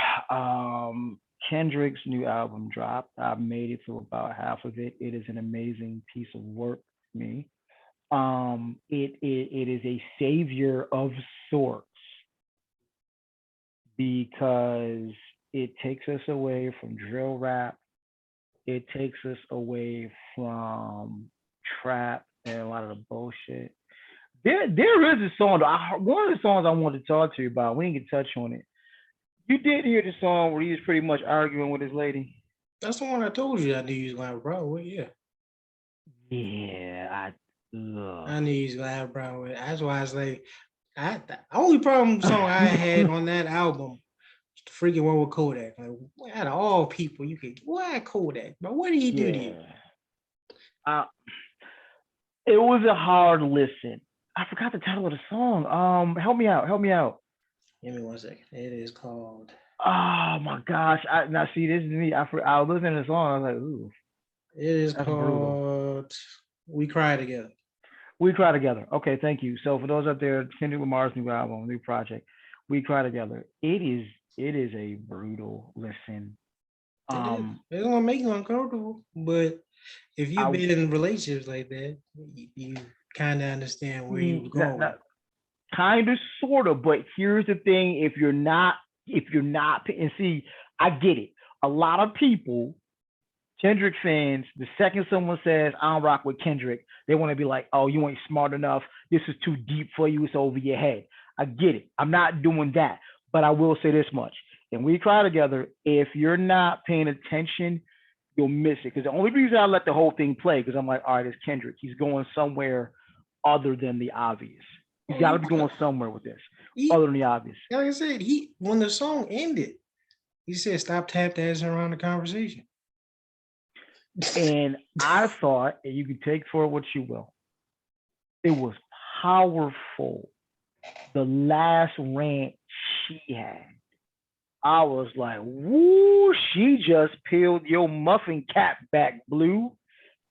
Kendrick's new album dropped. I've made it through about half of it. It is an amazing piece of work for me. It is a savior of sorts because it takes us away from drill rap. It takes us away from trap and a lot of the bullshit. There is a song. One of the songs I wanted to talk to you about. We didn't get touch on it. You did hear the song where he was pretty much arguing with his lady. That's the one I told you I knew you was gonna have a problem with. Yeah, Yeah, I knew you was gonna have a problem with it. That's why I was like, the only problem song I had on that album was the freaking one with Kodak. Like, out of all people, you could why Kodak? But what did he do to you? yeah. Uh, it was a hard listen. I forgot the title of the song. Help me out. Help me out. Give me 1 second. It is called. Oh my gosh! Now see, this is me. I was listening to the song. I was like, ooh, It is that's brutal. called We Cry Together. We Cry Together. Okay, thank you. So for those out there, Kendrick Lamar's new album, new project, We Cry Together. It is a brutal listen. It is. Um, It's gonna make you uncomfortable, but if you've I been in relationships like that, you kind of understand where you were going with it. kind of, sort of, but here's the thing: if you're not, and see, I get it. A lot of people, Kendrick fans, the second someone says I don't rock with Kendrick, they want to be like, "Oh, you ain't smart enough. This is too deep for you. It's over your head." I get it. I'm not doing that, but I will say this much: and We Cry Together. If you're not paying attention, you'll miss it. Because the only reason I let the whole thing play, because I'm like, all right, it's Kendrick. He's going somewhere other than the obvious. He's Oh, got to be going somewhere with this, he, other than the obvious. like I said, he when the song ended, he said, "Stop tap dancing around the conversation." And I thought, and you can take for it what you will, it was powerful. The last rant she had. I was like, woo, she just peeled your muffin cap back, Blue,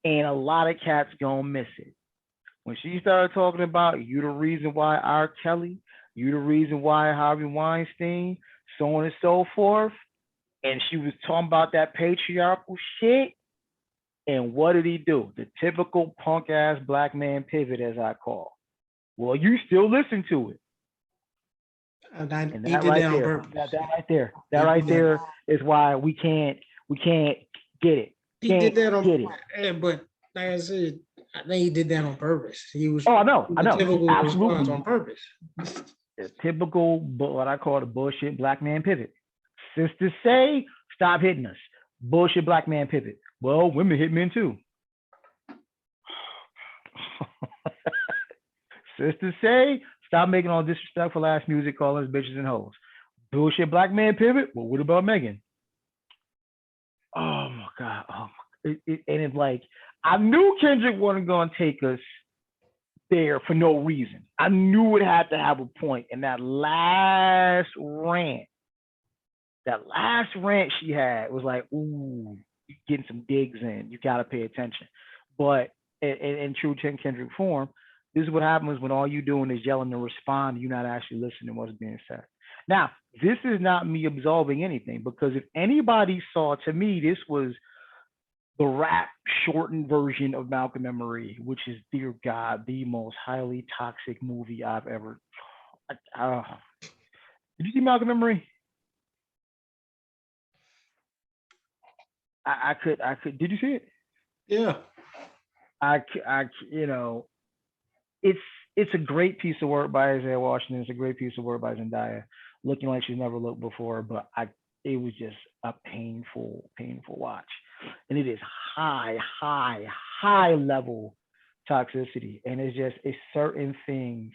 and a lot of cats gonna miss it. When she started talking about you the reason why R. Kelly, you the reason why Harvey Weinstein, so on and so forth, and she was talking about that patriarchal shit, and what did he do? The typical punk ass black man pivot, as I call. Well, you still listen to it. And He that did right that on there, purpose. that He right did that. there is why we can't get it. He did Can't that on. get it. Yeah, but like I said, I think he did that on purpose. He was Oh, I the know. He typical response absolutely on purpose. the typical, what I call the bullshit black man pivot. Sisters say, stop hitting us. Bullshit black man pivot. Well, women hit men too. Sisters say, stop making all disrespectful ass music, calling us bitches and hoes. Bullshit black man pivot. Well, what about Megan? Oh my god. And it's like I knew Kendrick wasn't gonna take us there for no reason. I knew it had to have a point. And that last rant she had was like, ooh, getting some digs in. You gotta pay attention. But in true Kendrick form, this is what happens when all you doing is yelling to respond. You're not actually listening to what's being said. Now, this is not me absolving anything because if anybody saw, to me, this was the rap shortened version of Malcolm and Marie, which is, dear God, the most highly toxic movie I've ever. Uh, did you see Malcolm and Marie? I could. Did you see it? Yeah. You know, it's it's a great piece of work by Isaiah Washington. It's a great piece of work by Zendaya, looking like she's never looked before. But it was just a painful watch, and it is high level toxicity, and it's certain things.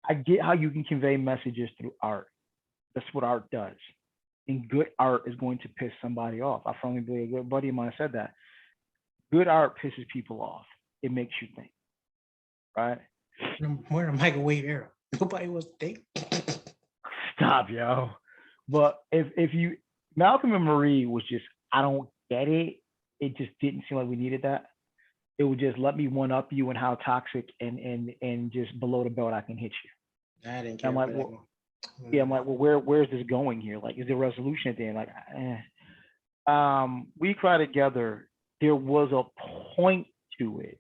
I get how you can convey messages through art. That's what art does. And good art is going to piss somebody off. I firmly believe a good buddy of mine said that. Good art pisses people off. It makes you think, right? We're in a microwave era. Nobody wants to think. Stop, yo. But if you Malcolm and Marie was just, I don't get it. It just didn't seem like we needed that. It would just let me one up you and how toxic and just below the belt I can hit you. I didn't And care I'm like, for that well, one. yeah, I'm like, well, where's this going here? Like, is there a resolution at the end? Like, We Cry Together. There was a point to it,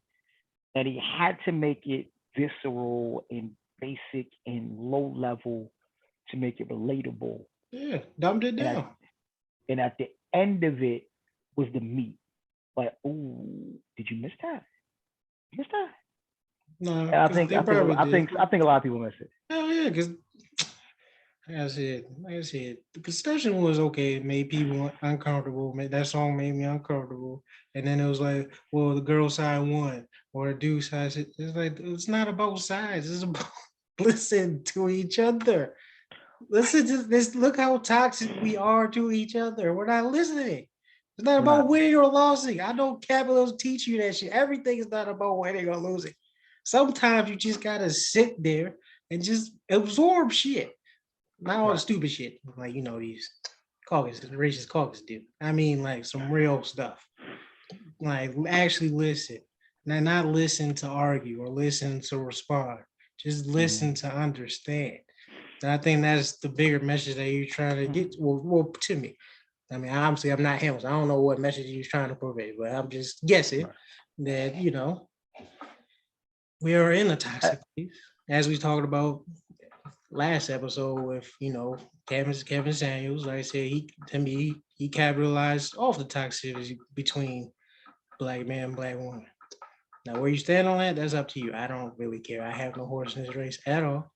and he had to make it visceral and basic and low level to make it relatable. Yeah, dumbed it And down. at the end of it was the meat. Like, ooh, did you miss that? You missed that? No, And because they probably did. I think a lot of people miss it. Hell yeah, because like I said, the discussion was okay. It made people uncomfortable. That song made me uncomfortable. And then it was like, well, the girl side won, or the dude side. It's like it's not about sides. It's about listen to each other. Listen to this. Look how toxic we are to each other. We're not listening. It's not We're about not. winning or losing. I know capitalism teach you that shit. Everything is not about winning or losing. Sometimes you just gotta sit there and just absorb shit. Not all the Right. stupid shit like these caucus racist caucus do. I mean like some real stuff. Like actually listen. Now not listen to argue or listen to respond. Just listen Mm-hmm. to understand. And I think that's the bigger message that you're trying to get. Well, to me. I mean, obviously I'm not him, so I don't know what message he's trying to convey, but I'm just guessing Right. that we are in a I, toxic place, as we talked about last episode with Kevin Samuels. Like I said, he capitalized off the toxicity between black man and black woman. Now, where you stand on that, that's up to you. I don't really care. I have no horse in this race at all,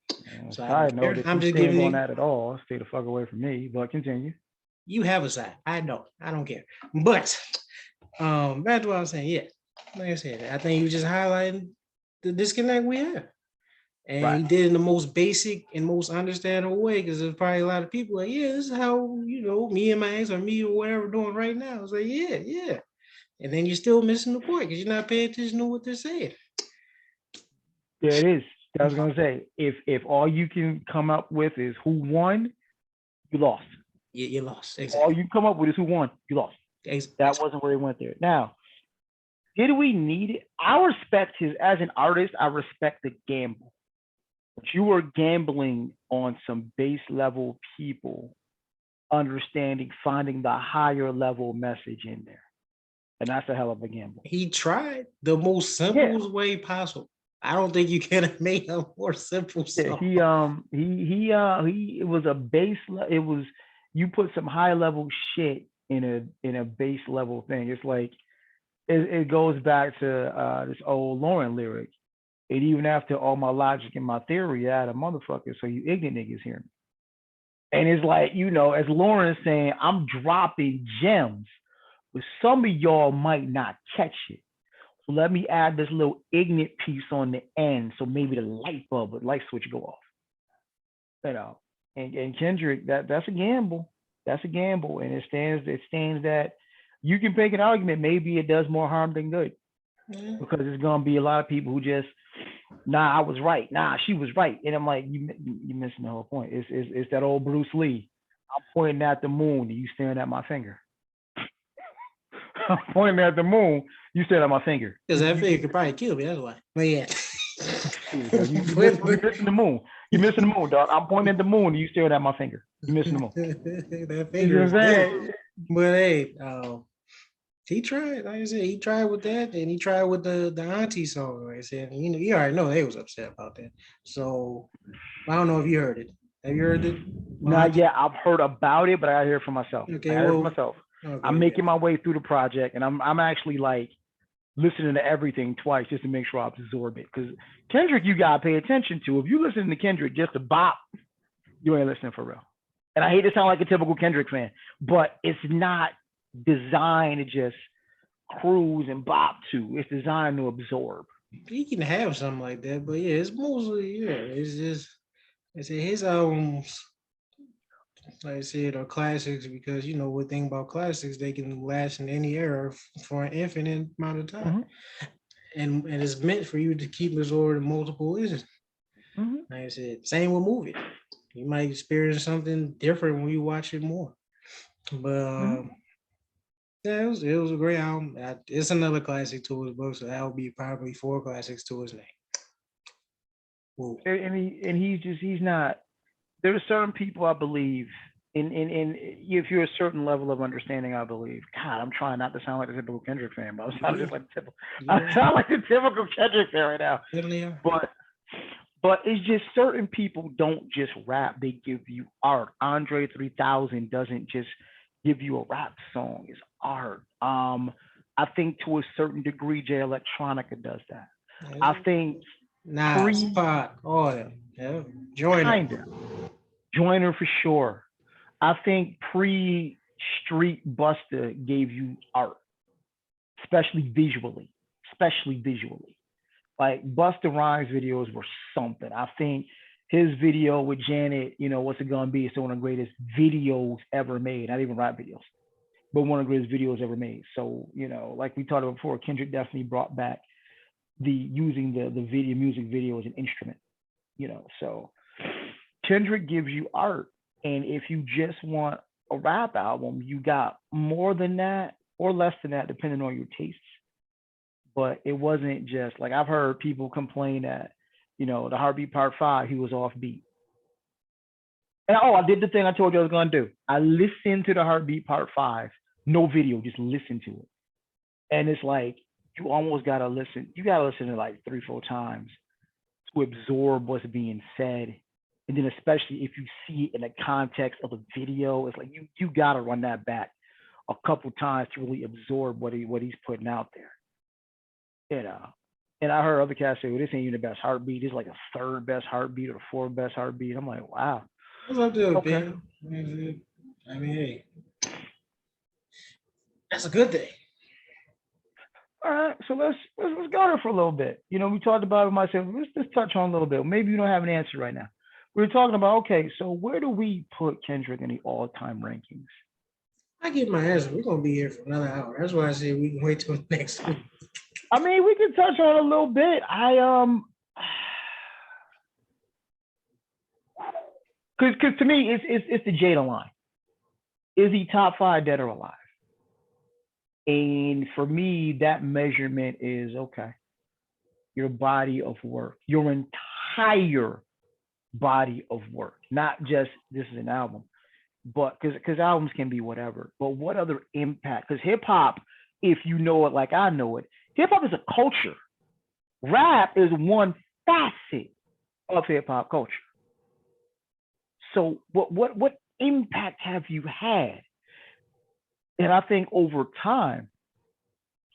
so I don't Side note, care. if I'm you just stand giving on you. that at all, stay the fuck away from me. But continue. You have a side. I know. I don't care. But that's what I was saying. Yeah, like I said, I think you just highlighting the disconnect we have. And Right. he did it in the most basic and most understandable way because there's probably a lot of people like, yeah, this is how, me and my ex or me or whatever doing right now. It's like, yeah, yeah. And then you're still missing the point because you're not paying attention to what they're saying. Yeah, it is. I was gonna say, if all you can come up with is who won, you lost. You lost. All Exactly. you come up with is who won. You lost. That Exactly. wasn't where he went there. Now, did we need it? I respect his as an artist. I respect the gamble, but you were gambling on some base level people understanding, finding the higher level message in there, and that's a hell of a gamble. He tried the most Yeah, simplest way possible. I don't think you can have made a more simple yeah. song. He. It was a base. It was you put some high level shit in a base level thing. It's like it goes back to this old Lauren lyric. And even after all my logic and my theory, I had a motherfucker. So you ignorant niggas hear me. And it's like, as Lauren's saying, I'm dropping gems, but some of y'all might not catch it. So let me add this little ignorant piece on the end. So maybe the light switch go off. You know. And Kendrick, that's a gamble. That's a gamble. And it stands that you can make an argument, maybe it does more harm than good. Yeah. Because there's gonna be a lot of people who just, nah, I was right, nah, she was right, and I'm like, you missing the whole point. It's that old Bruce Lee. I'm pointing at the moon, and you staring at my finger. I'm pointing at the moon, you staring at my finger. Because that thing could probably kill me. That's why. But yeah. You're missing the moon. You're missing the moon, dog. I'm pointing at the moon, and you staring at my finger. You're missing the moon. That You finger know is what I'm dead. saying? But hey, he tried. Like I said, he tried with that, and he tried with the auntie song. Like I said, you already know they was upset about that. So I don't know if you heard it. Have you heard it? Not yet. I've heard about it, but I gotta hear it for myself. Okay, well, I'm okay, making my way through the project, and I'm actually like listening to everything twice just to make sure I absorb it. Because Kendrick, you gotta pay attention to. If you listen to Kendrick just to bop, you ain't listening for real. And I hate to sound like a typical Kendrick fan, but it's not designed to just cruise and bop to. It's designed to absorb. he can have something like that, but yeah, it's mostly it's just I said his albums, like I said, are classics because one thing about classics, they can last in any era for an infinite amount of time, and it's meant for you to keep absorbing multiple visions. Mm-hmm. Like I said, same with movie. You might experience something different when you watch it more. But yeah, it was a great album. It's another classic to his book, so that would be probably 4 classics to his name. Ooh. He's not. There are certain people I believe in if you're a certain level of understanding, I believe. God, I'm trying not to sound like a typical Kendrick fan, but I sound just like typical. I sound like the typical Kendrick fan right now. But it's just certain people don't just rap; they give you art. Andre 3000 doesn't just give you a rap song; it's art. I think to a certain degree, Jay Electronica does that. I think Spot, all of them. Yeah. Kinda. Joiner for sure. I think pre Street Buster gave you art, especially visually. Especially visually. Like Busta Rhymes videos were something. I think his video with Janet, what's it gonna be? It's one of the greatest videos ever made. Not even rap videos, but one of the greatest videos ever made. So, like we talked about before, Kendrick definitely brought back the using the video music video as an instrument. So Kendrick gives you art. And if you just want a rap album, you got more than that or less than that, depending on your tastes. But it wasn't just like I've heard people complain that, the Heartbeat Part 5, he was offbeat. And I did the thing I told you I was gonna do. I listened to the Heartbeat Part 5, no video, just listen to it. And it's like you almost gotta listen. You gotta listen to like 3, 4 times to absorb what's being said. And then especially if you see it in the context of the video, it's like you gotta run that back a couple times to really absorb what he's putting out there. And I heard other cats say, well, this ain't even the best heartbeat. It's like a third best heartbeat or the fourth best heartbeat. I'm like, wow. What's up there, Okay. Ben? I mean, hey, that's a good thing. All right, so let's go there for a little bit. We talked about it myself. Let's touch on a little bit. Maybe you don't have an answer right now. We were talking about, okay, so where do we put Kendrick in the all-time rankings? I get my answer. We're gonna be here for another hour. That's why I say we can wait till next week. I mean, we can touch on it a little bit. Because to me, it's the Jada line. Is he top 5 dead or alive? And for me, that measurement is okay. Your body of work, your entire body of work, not just this is an album, but because albums can be whatever. But what other impact? Because hip hop, if you know it like I know it, hip hop is a culture. Rap is one facet of hip hop culture. So what impact have you had? And I think over time,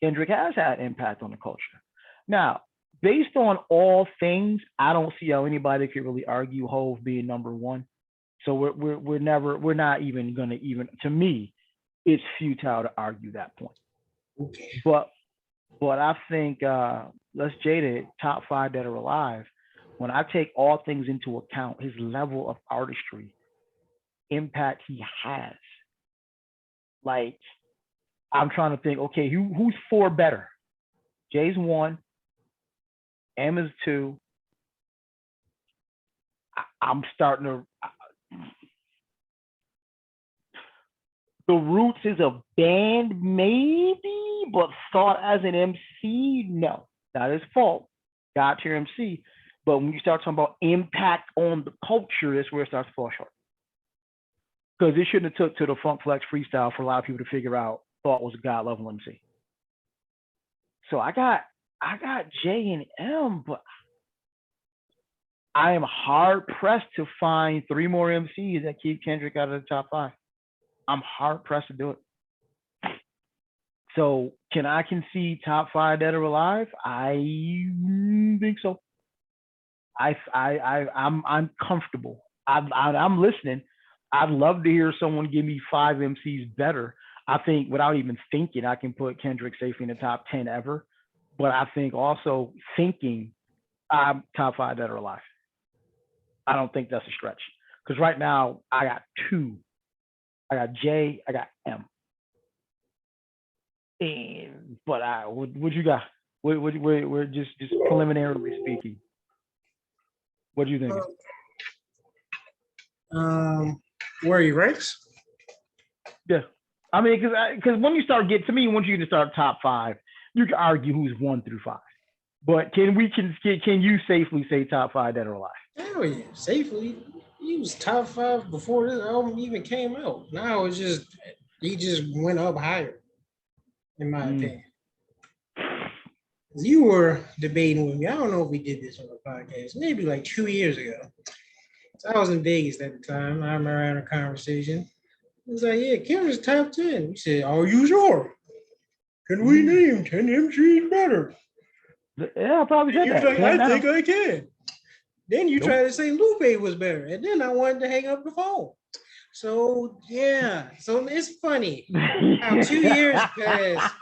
Kendrick has had impact on the culture. Now, based on all things, I don't see how anybody could really argue Hove being number one. So we're not even gonna even to me, it's futile to argue that point. Okay. But I think let's jade it, top 5 that are alive. When I take all things into account, his level of artistry, impact he has. Like I'm trying to think, okay, who's 4 better? Jay's 1, M is 2. I'm starting to. The Roots is a band, maybe, but thought as an MC, no, not his fault. God tier MC. But when you start talking about impact on the culture, that's where it starts to fall short. Because it shouldn't have took to the Funk Flex freestyle for a lot of people to figure out Thought was a God level MC. So I got J and M, but I am hard pressed to find 3 more MCs that keep Kendrick out of the top 5. I'm hard pressed to do it. So can I concede top 5 dead or alive? I think so. I'm comfortable. I'm listening. I'd love to hear someone give me 5 MCs better. I think without even thinking, I can put Kendrick safely in the top 10 ever. But I think also thinking, I'm top 5 dead or alive. I don't think that's a stretch. Because right now, I got 2. I got J, I got M. And but what you got? We're just preliminarily speaking. What do you think? Where are you ranks? Yeah, I mean, because when you start once you get to start top 5, you can argue who's 1 through 5. But can you safely say top 5 dead or alive? Hell yeah, safely. He was top 5 before this album even came out. Now it's just he just went up higher, in my opinion. You were debating with me. I don't know if we did this on the podcast, maybe like 2 years ago. So I was in Vegas at the time. I remember having a conversation. It was like, yeah, Kendrick's top 10. We said, are you sure? Can we name 10 MCs better? Yeah, I probably said that. Like, I think I can. Then you tried to say Lupe was better. And then I wanted to hang up the phone. So, yeah. So it's funny how 2 years passed.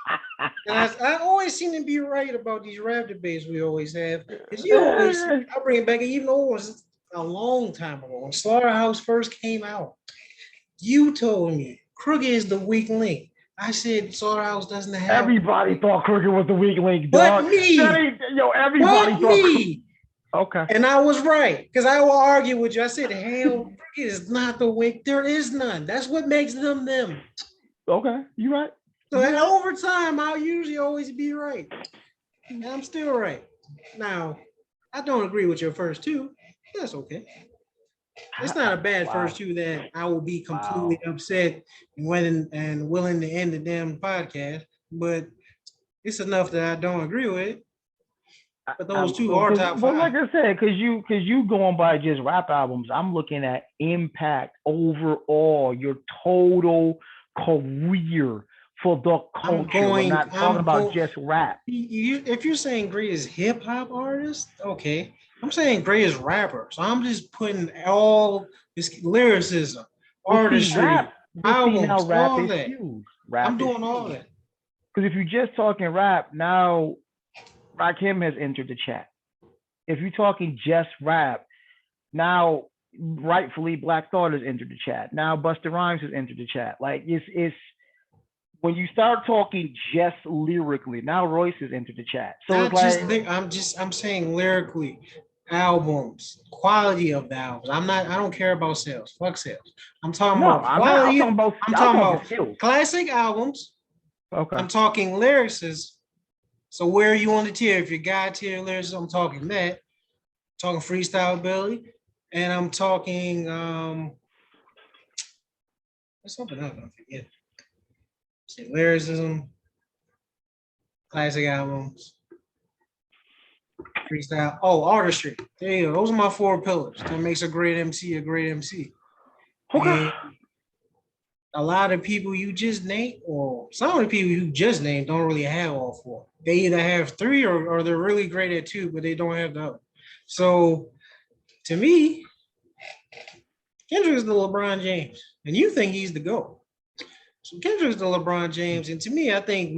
And I always seem to be right about these rap debates we always have. Because you always, I'll bring it back, even though it was a long time ago, when Slaughterhouse first came out, you told me Crooked is the weak link. I said Slaughterhouse doesn't have. Everybody thought Crooked was the weak link, dog. But me. Everybody thought me. Okay. And I was right, because I will argue with you. I said, hell, Crooked is not the weak. There is none. That's what makes them them. Okay, you're right. So over time, I'll usually always be right. And I'm still right. Now, I don't agree with your first 2. That's okay. It's not a bad first 2 that I will be completely upset and willing to end the damn podcast, but it's enough that I don't agree with it. But those 2 are top 5. But like I said, because you going by just rap albums, I'm looking at impact overall, your total career for the culture. I'm not talking about just rap. If you're saying greatest hip hop artist, okay. I'm saying greatest rapper. So I'm just putting all this lyricism, artistry, albums, all that. I'm doing all that. Because if you're just talking rap, now Rakim has entered the chat. If you're talking just rap, now rightfully Black Thought has entered the chat. Now Busta Rhymes has entered the chat. Like it's when you start talking just lyrically, now Royce has entered the chat. So I'm saying lyrically. albums, quality of the albums. I don't care about sales. Fuck sales. I'm talking No, about I'm not. I'm quality. talking about. I'm I'm talking talking about skills. classic albums. Okay. I'm talking lyrics. So where are you on the tier? If you're God tier lyrics, I'm talking that. I'm talking freestyle ability, and I'm talking there's something else I forget. See, lyricism, classic albums, freestyle. Oh, artistry. There you go. Those are my four pillars. That makes a great MC a great MC. Okay. And a lot of people you just named, or some of the people you just named, don't really have all four. They either have three or they're really great at two, but they don't have the other. So to me, Kendrick is the LeBron James, and you think he's the GOAT. So Kendrick's the LeBron James, and to me, I think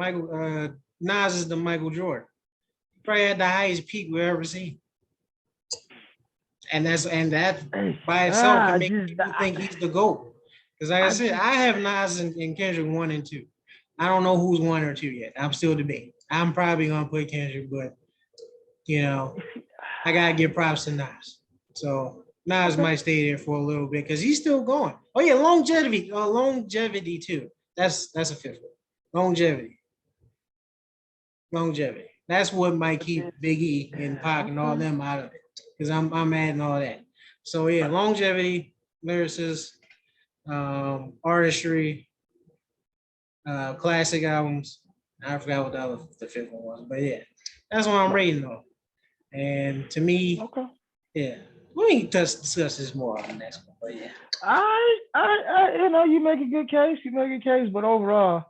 Nas is the Michael Jordan. Probably had the highest peak we've ever seen, and that by itself can make people think he's the GOAT. Because like I said, I have Nas and Kendrick 1 and 2. I don't know who's 1 or 2 yet. I'm still debating. I'm probably gonna put Kendrick, but I gotta give props to Nas. So Nas might stay there for a little bit because he's still going. Oh yeah, longevity too. That's a fifth one. Longevity. That's what might keep Biggie and Pac and all them out of it. Because I'm adding all that. So yeah, longevity, lyricist, artistry, classic albums. I forgot what the fifth one was, but yeah, that's what I'm rating on. And to me, yeah, we can discuss this more on the next one. But yeah, you make a good case. You make a case, but overall,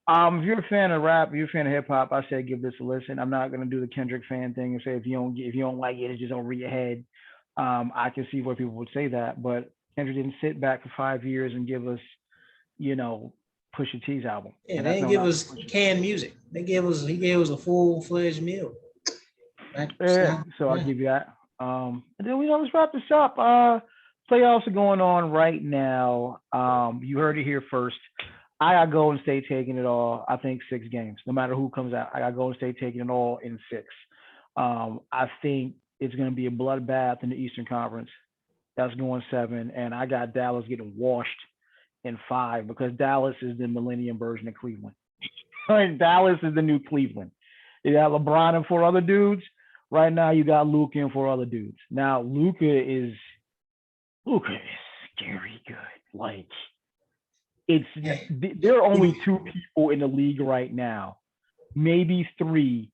if you're a fan of rap, if you're a fan of hip hop, I say give this a listen. I'm not gonna do the Kendrick fan thing and say if you don't like it, it's just over your head. I can see where people would say that, but Kendrick didn't sit back for 5 years and give us, you know, Pusha T's album. yeah, they didn't give us canned music. He gave us a full-fledged meal. So I'll give you that. And then let's wrap this up. Playoffs are going on right now. You heard it here first. I got Golden State taking it all. I think 6 games, no matter who comes out. I got Golden State taking it all in 6. I think it's going to be a bloodbath in the Eastern Conference. That's going 7, and I got Dallas getting washed in 5 because Dallas is the millennium version of Cleveland. Dallas is the new Cleveland. You got LeBron and 4 other dudes. Right now, you got Luka and 4 other dudes. Now, Luka is scary good. Like, there are only 2 people in the league right now, maybe 3,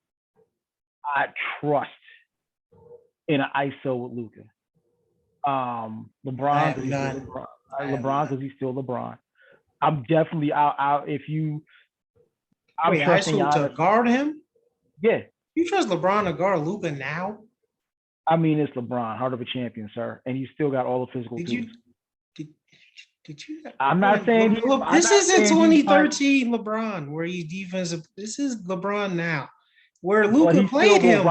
I trust in an ISO with Luka. LeBron because he's still LeBron. I'm definitely out. If you, I'm trusting to guard him. Yeah. You trust LeBron to guard Luka now? I mean, it's LeBron, heart of a champion, sir, and he's still got all the physical tools. Did you? I'm not saying this isn't 2013 LeBron where he's defensive. This is LeBron now, where Luka played him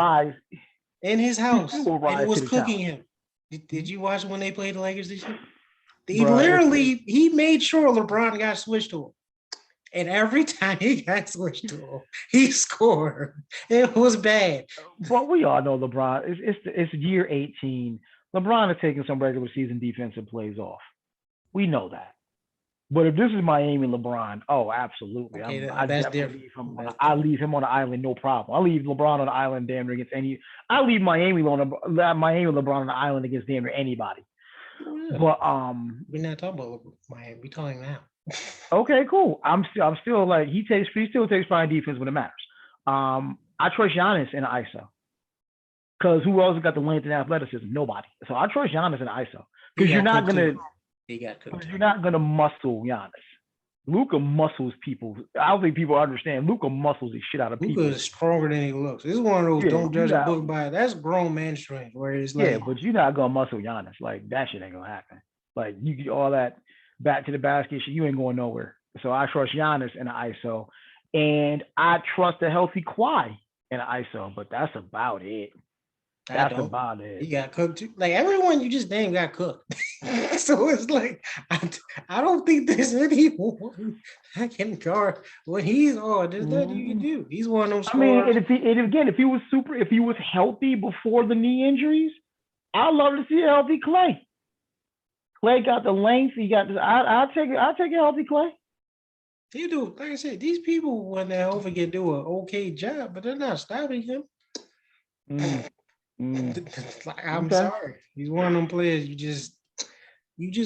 in his house and was cooking him. Did you watch when they played the Lakers this year? He made sure LeBron got switched to him. And every time he got switched to him, he scored. It was bad. But we all know LeBron. It's year 18. LeBron is taking some regular season defensive plays off. We know that. But if this is Miami LeBron, oh, absolutely. Okay, I leave him on the island, no problem. I leave LeBron on the island damn near against I leave Miami LeBron on the island against damn near anybody. Yeah. But we're not talking about Miami. We're talking now. Okay, cool. I'm still like he still takes fine defense when it matters. I trust Giannis in the ISO. Because who else got the length and athleticism? Nobody. So I trust Giannis in the ISO. Because you're not gonna muscle Giannis. Luka muscles people. I don't think people understand. Luka muscles the shit out of people. Luka is stronger than he looks. This is one of those don't judge a book by it. That's grown man strength. Where it's like, but you're not gonna muscle Giannis. Like that shit ain't gonna happen. Like you get all that back to the basket shit, you ain't going nowhere. So I trust Giannis in the ISO, and I trust a healthy Kawhi in the ISO. But that's about it. That's about it. He got cooked too. Like everyone you just named got cooked. So it's like I don't think there's anyone that can guard when he's on. There's nothing you can do. He's one of those. I mean, if he was healthy before the knee injuries, I love to see a healthy Clay. Clay got the length. He got this. I'll take it. I'll take a healthy Clay. They do, like I said, these people when they're over can do an okay job, but they're not stopping him. Mm, mm. Like, I'm Okay. sorry. He's one of them players you just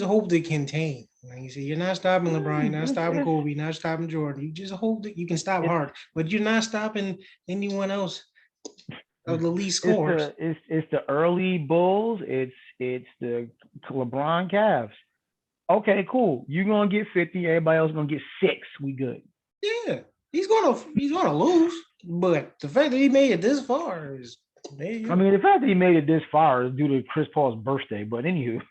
hope to contain. Like you say, you're not stopping LeBron, you're not stopping Kobe, you're not stopping Jordan. You just hope that you can stop Hart, but you're not stopping anyone else of the least scores. It's the early Bulls. It's the LeBron Cavs. Okay, cool. You're gonna get 50. Everybody else gonna get 6. We good. Yeah, he's gonna lose, but the fact that he made it this far is there you I go. mean, the fact that he made it this far is due to Chris Paul's birthday. But anywho,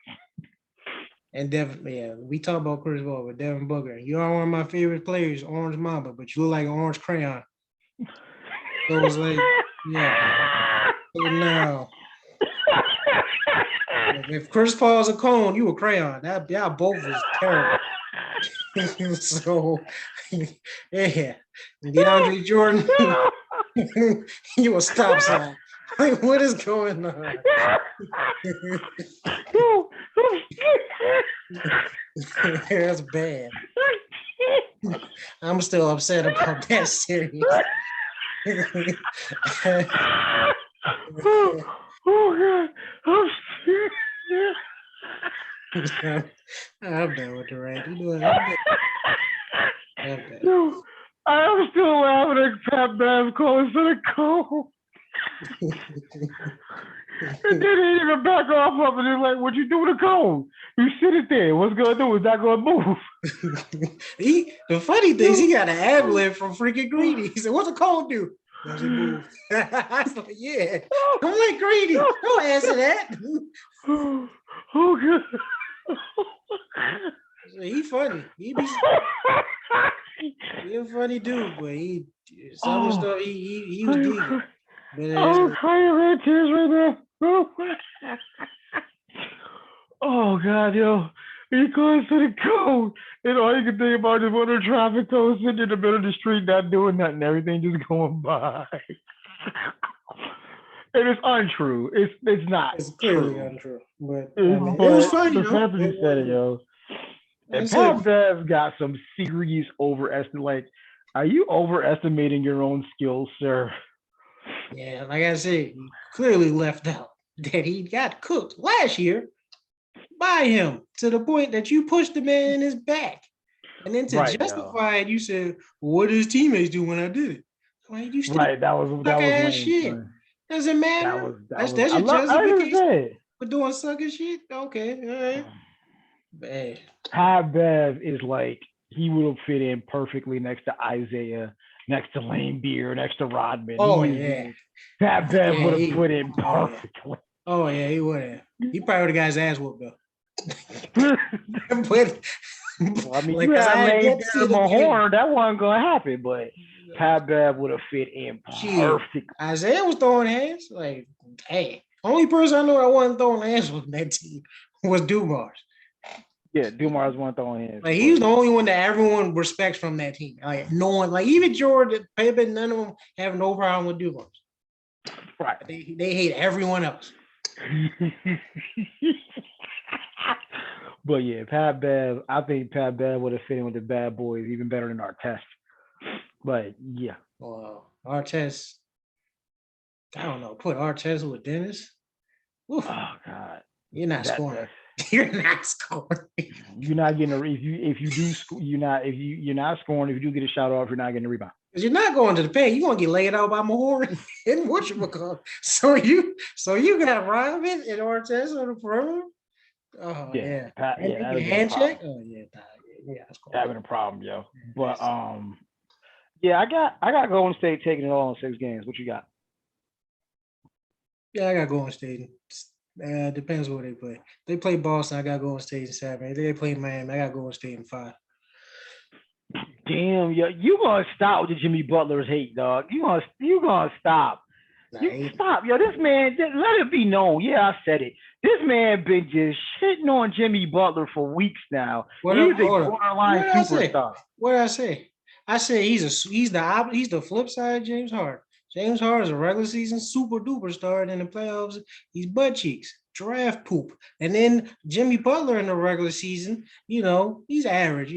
And Devin, yeah, we talk about Chris Paul, but Devin Booker, you are one of my favorite players, Orange Mamba, but you look like an orange crayon. So it's like, yeah. So now, if Chris Paul's a cone, you a crayon. That y'all both is terrible. So, yeah, DeAndre Jordan, you a stop sign. Like, what is going on? That's bad. I'm still upset about that series. Oh God! I'm done with the rant. You know what? I'm done. Yo, I'm still laughing at Pat Bev calling for the call. And then he even back off of it. He's like, "What you do with the cone? You sit it there. What's gonna do? Is that gonna move?" The funny thing is he got an ad lib from freaking Greedy. He said, "What's a cone do?" Does it move? I was like, "Yeah, I'm like Greedy. Don't answer that." Oh God! He funny. He a funny dude, but some of the stuff he was geeking. But I'm crying tears right now. Oh God, yo. He goes to the code. And all you can think about is one of the traffic cones sitting in the middle of the street not doing nothing. Everything just going by. And it's untrue. It's not. it's clearly true. untrue. But I mean, it was funny The though. fact that you said it, yo. I And said, Pat Bev got some serious overestimate. Like, are you overestimating your own skills, sir? yeah, like I said, he clearly left out that he got cooked last year by him to the point that you pushed the man in his back. And then to Right, justify it, you said, well, what did his teammates do when I did it? Like, you still right. That suck was ass lame, shit. son. Doesn't matter. That was. That's I your love. I didn't justification say it. for doing sucker shit. Okay, all right. Man. Pat Bev is like he would have fit in perfectly next to Isaiah, next to Lane Beer, next to Rodman. Oh yeah. Pat Bev Yeah, would have put in oh yeah. perfectly. Oh yeah, he would have. He probably would have got his ass whooped though. But Well, I mean, like, you cause had I had Lane yet to Beer see and it again. Mahorn, that wasn't gonna happen. But Pat Bev would have fit in Shit, perfectly. Isaiah was throwing hands. Like, hey, only person I know that wasn't throwing hands with that team was Dumars. Yeah, Dumar's one throwing hands. Like, he was the only one that everyone respects from that team. Like, no one, like even Jordan, Pippen, none of them have no problem with Dumars. Right. They hate everyone else. But yeah, Pat Bev, I think Pat Bev would have fit in with the bad boys even better than Artest. But yeah. Well, Artest, I don't know, put Artest with Dennis. Oof. Oh God. You're not scoring. You're not scoring. You're not getting a if you do you're not scoring. If you do get a shot off, you're not getting a rebound. Because you're not going to the paint. You're gonna get laid out by Mahorn and whatchamacallit. So you got Robin and Artest on the perimeter. Oh yeah. Hand check. Oh yeah. Having a problem, yo. But yeah, I got Golden State taking it all in 6 games. What you got? Yeah, I got Golden State. Depends where they play. They play Boston. I got Golden State in 7. They play Miami. I got Golden State in 5. Damn, yo, you gonna stop with the Jimmy Butler's hate, dog? You gonna stop? You stop, yo. This man, let it be known. Yeah, I said it. This man been just shitting on Jimmy Butler for weeks now. He's a borderline superstar. What did I say? I said he's the flip side of James Harden. James Harden is a regular season super duper star, and in the playoffs, he's butt cheeks. draft poop. And then Jimmy Butler in the regular season, he's average.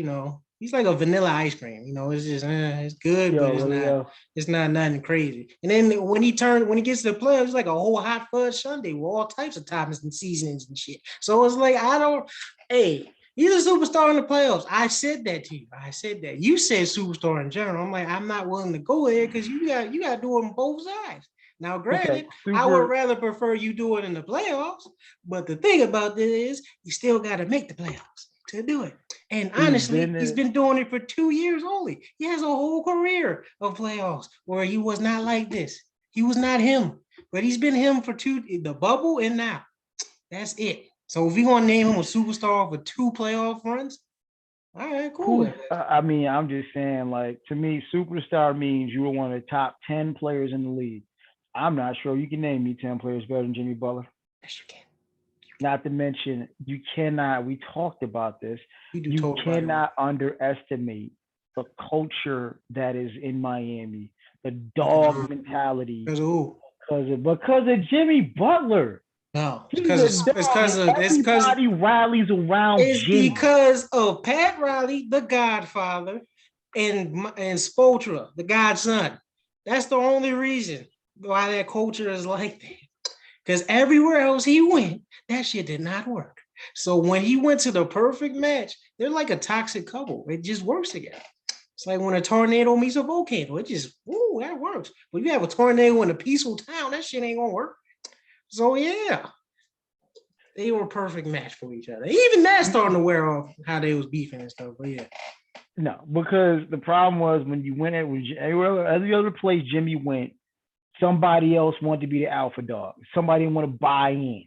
He's like a vanilla ice cream. It's just it's good, but it's Yo, not. yo, It's not nothing crazy. And then when he gets to the playoffs, it's like a whole hot fudge sundae with all types of toppings and seasonings and shit. So it's like I don't. Hey, he's a superstar in the playoffs. I said that to you. I said that. You said superstar in general. I'm like, I'm not willing to go there because you got to do it on both sides. Now, okay, granted, I would super. rather prefer you do it in the playoffs, but the thing about this is you still got to make the playoffs to do it. And He's honestly, been he's been doing it for 2 years only. He has a whole career of playoffs where he was not like this. He was not him, but he's been him for the bubble and now. That's it. So if we gonna name him a superstar for 2 playoff runs, all right, who's. cool. I mean, I'm just saying, like to me, superstar means you were one of the top 10 players in the league. I'm not sure you can name me 10 players better than Jimmy Butler. Yes, you can. Not to mention, you cannot. We talked about this. You do You total body work. cannot underestimate the culture that is in Miami, the dog mentality, Because of who? because of Jimmy Butler. No, He's a dog, and everybody rallies around it's Jimmy. because of Pat Riley, the Godfather, and Spoelstra, the Godson. That's the only reason why that culture is like that. Because everywhere else he went, that shit did not work. So when he went to the perfect match, they're like a toxic couple. It just works together. It's like when a tornado meets a volcano. It just, that works. But you have a tornado in a peaceful town, that shit ain't gonna work. So yeah, they were a perfect match for each other. Even that's starting to wear off how they was beefing and stuff. But yeah. No, because the problem was when you went with every other place Jimmy went, somebody else wanted to be the alpha dog. Somebody didn't want to buy in.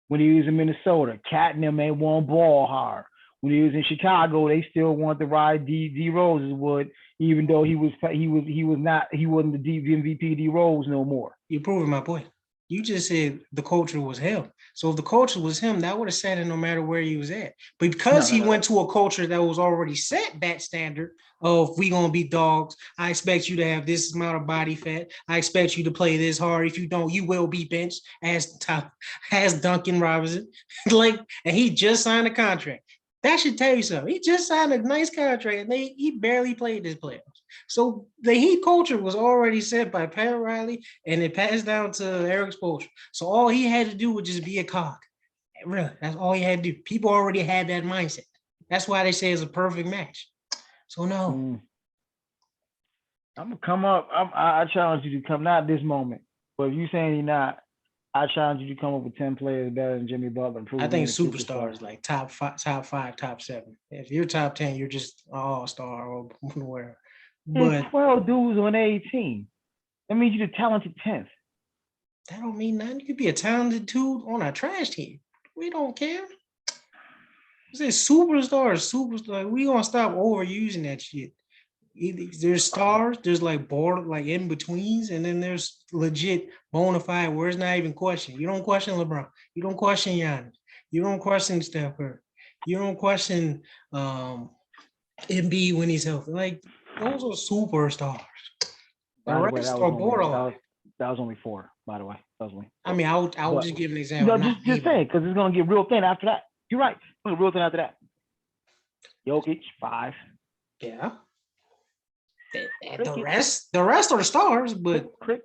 When he was in Minnesota, Cat and them ain't want ball hard. When he was in Chicago, they still want to ride D Roses would, even though he wasn't the MVP D Rose no more. You're proving my point. You just said the culture was him. So if the culture was him, that would have sat in no matter where he was at. But because he went to a culture that was already set that standard of we gonna be dogs, I expect you to have this amount of body fat. I expect you to play this hard. If you don't, you will be benched as Duncan Robinson. And he just signed a contract. That should tell you something. He just signed a nice contract and he barely played this playoffs. So the Heat culture was already set by Pat Riley and it passed down to Eric Spoelstra. So all he had to do was just be a cog. Really, that's all he had to do. People already had that mindset. That's why they say it's a perfect match. So no. I'm gonna come up. I challenge you to come, not this moment, but if you saying you're not, I challenge you to come up with 10 players better than Jimmy Butler. I think superstar is like top five, top 7. If you're top 10, you're just an all-star or whatever. But 12 dudes on a team. That means you're the talented 10th. That don't mean nothing. You could be a talented dude on a trash team. We don't care. It's superstar. We gonna stop overusing that shit. There's stars, there's like border, like in betweens, and then there's legit bona fide where it's not even questioned. You don't question LeBron. You don't question Giannis. You don't question Steph Curry. You don't question Embiid when he's healthy. Like those are superstars. By the way, that was only 4. By the way, that was only 4. I mean, I would just give an example. Just saying, because it's gonna get real thin after that. You're right. It's gonna get real thin after that. Jokic 5. Yeah. The rest are stars, but cricket.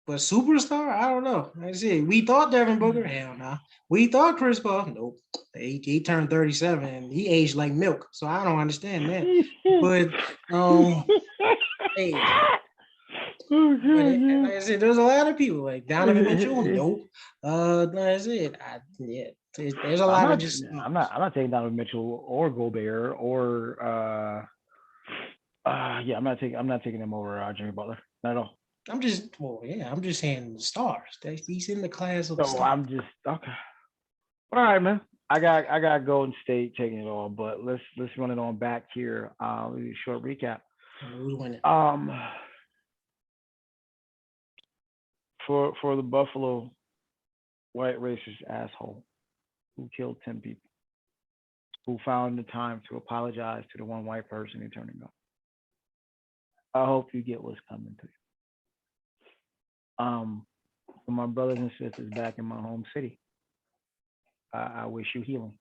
But superstar, I don't know. I see. We thought Devin Booker, hell no. We thought Chris Paul, nope. He turned 37 and he aged like milk. So I don't understand that. But hey. But like I said, there's a lot of people like Donovan Mitchell, nope. That's it. There's a lot of just. I'm not taking Donovan Mitchell or Gobert or I'm not taking them over Jimmy Butler. Not at all. I'm just saying the stars. He's in the class of so stars. I'm just okay. All right, man. I got Golden State taking it all, but let's run it on back here. Short recap. Who's winning? For the Buffalo white racist asshole who killed 10 people, who found the time to apologize to the one white person and turn him up. I hope you get what's coming to you. For my brothers and sisters back in my home city, I wish you healing.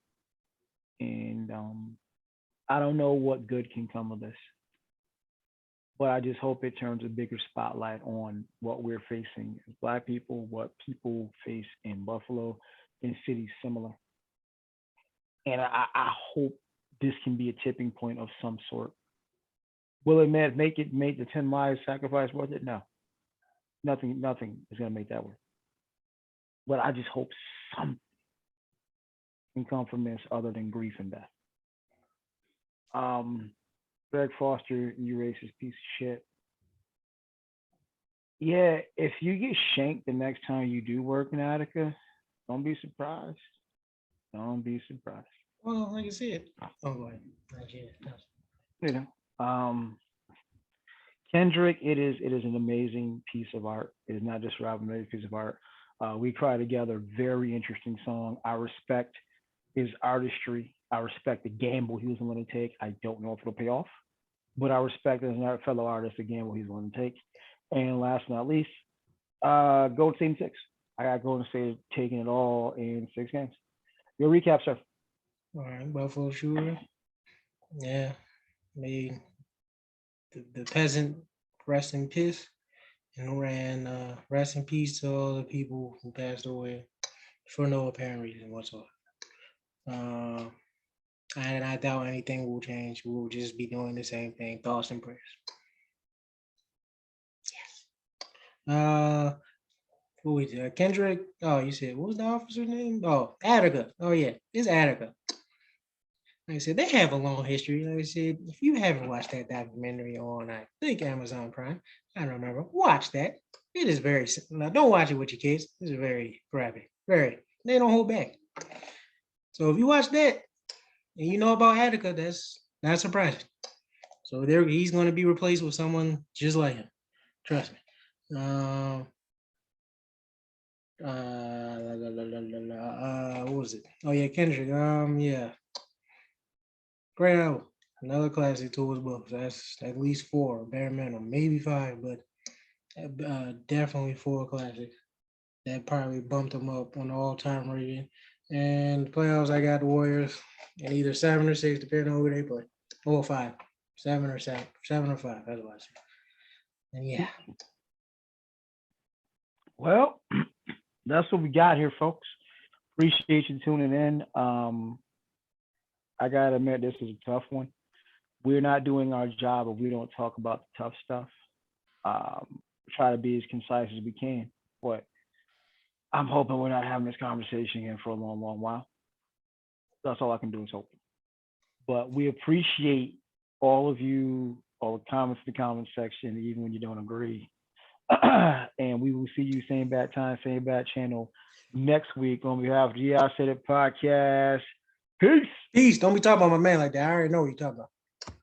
And I don't know what good can come of this, but I just hope it turns a bigger spotlight on what we're facing as Black people, what people face in Buffalo, in cities similar. And I hope this can be a tipping point of some sort. Will it make the 10 lives sacrifice worth it? No, nothing is gonna make that work. But I just hope something can come from this other than grief and death. Um, Greg Foster, you racist piece of shit. Yeah, if you get shanked the next time you do work in Attica, don't be surprised. Don't be surprised. Well, like I said, oh, go ahead. Not yet. You know, Kendrick, it is an amazing piece of art. It is not just Robin, amazing piece of art. We cried together. Very interesting song. I respect his artistry. I respect the gamble he was willing to take. I don't know if it'll pay off, but I respect as a fellow artist the gamble he's willing to take. And last but not least, Gold Team Six. I got Golden State taking it all in 6 games. Your recap, sir. All right, Buffalo shooter. Yeah, made the peasant rest in peace, and ran rest in peace to all the people who passed away for no apparent reason whatsoever. Uh, I doubt anything will change. We'll just be doing the same thing. Thoughts and prayers. Uh, who we did? Kendrick. Oh, you said what was the officer's name? Oh, Attica. Oh yeah, it's Attica. Like I said, they have a long history. Like I said, if you haven't watched that documentary on, I think Amazon Prime, I don't remember. Watch that. It is very. Now, don't watch it with your kids. It's very graphic. Very. They don't hold back. So if you watch that and you know about Attica, that's not surprising. So there, he's going to be replaced with someone just like him. Trust me. What was it? Oh yeah, Kendrick. Yeah, great album. Another classic to his books. That's at least four, bare minimum, maybe five, but definitely four classics. That probably bumped him up on the all-time rating. And playoffs, I got the Warriors in either 7 or 6, depending on who they play. Or 5, 7 or 5. That's what I say. And yeah, Well, that's what we got here, folks. Appreciate you tuning in. I gotta admit, this is a tough one. We're not doing our job if we don't talk about the tough stuff. Try to be as concise as we can, but I'm hoping we're not having this conversation again for a long, long while. That's all I can do is hope. But we appreciate all of you, all the comments in the comment section, even when you don't agree. And we will see you same bad time, same bad channel next week on behalf of the I Said It podcast. Peace. peace. Don't be talking about my man like that. I already know what you're talking about.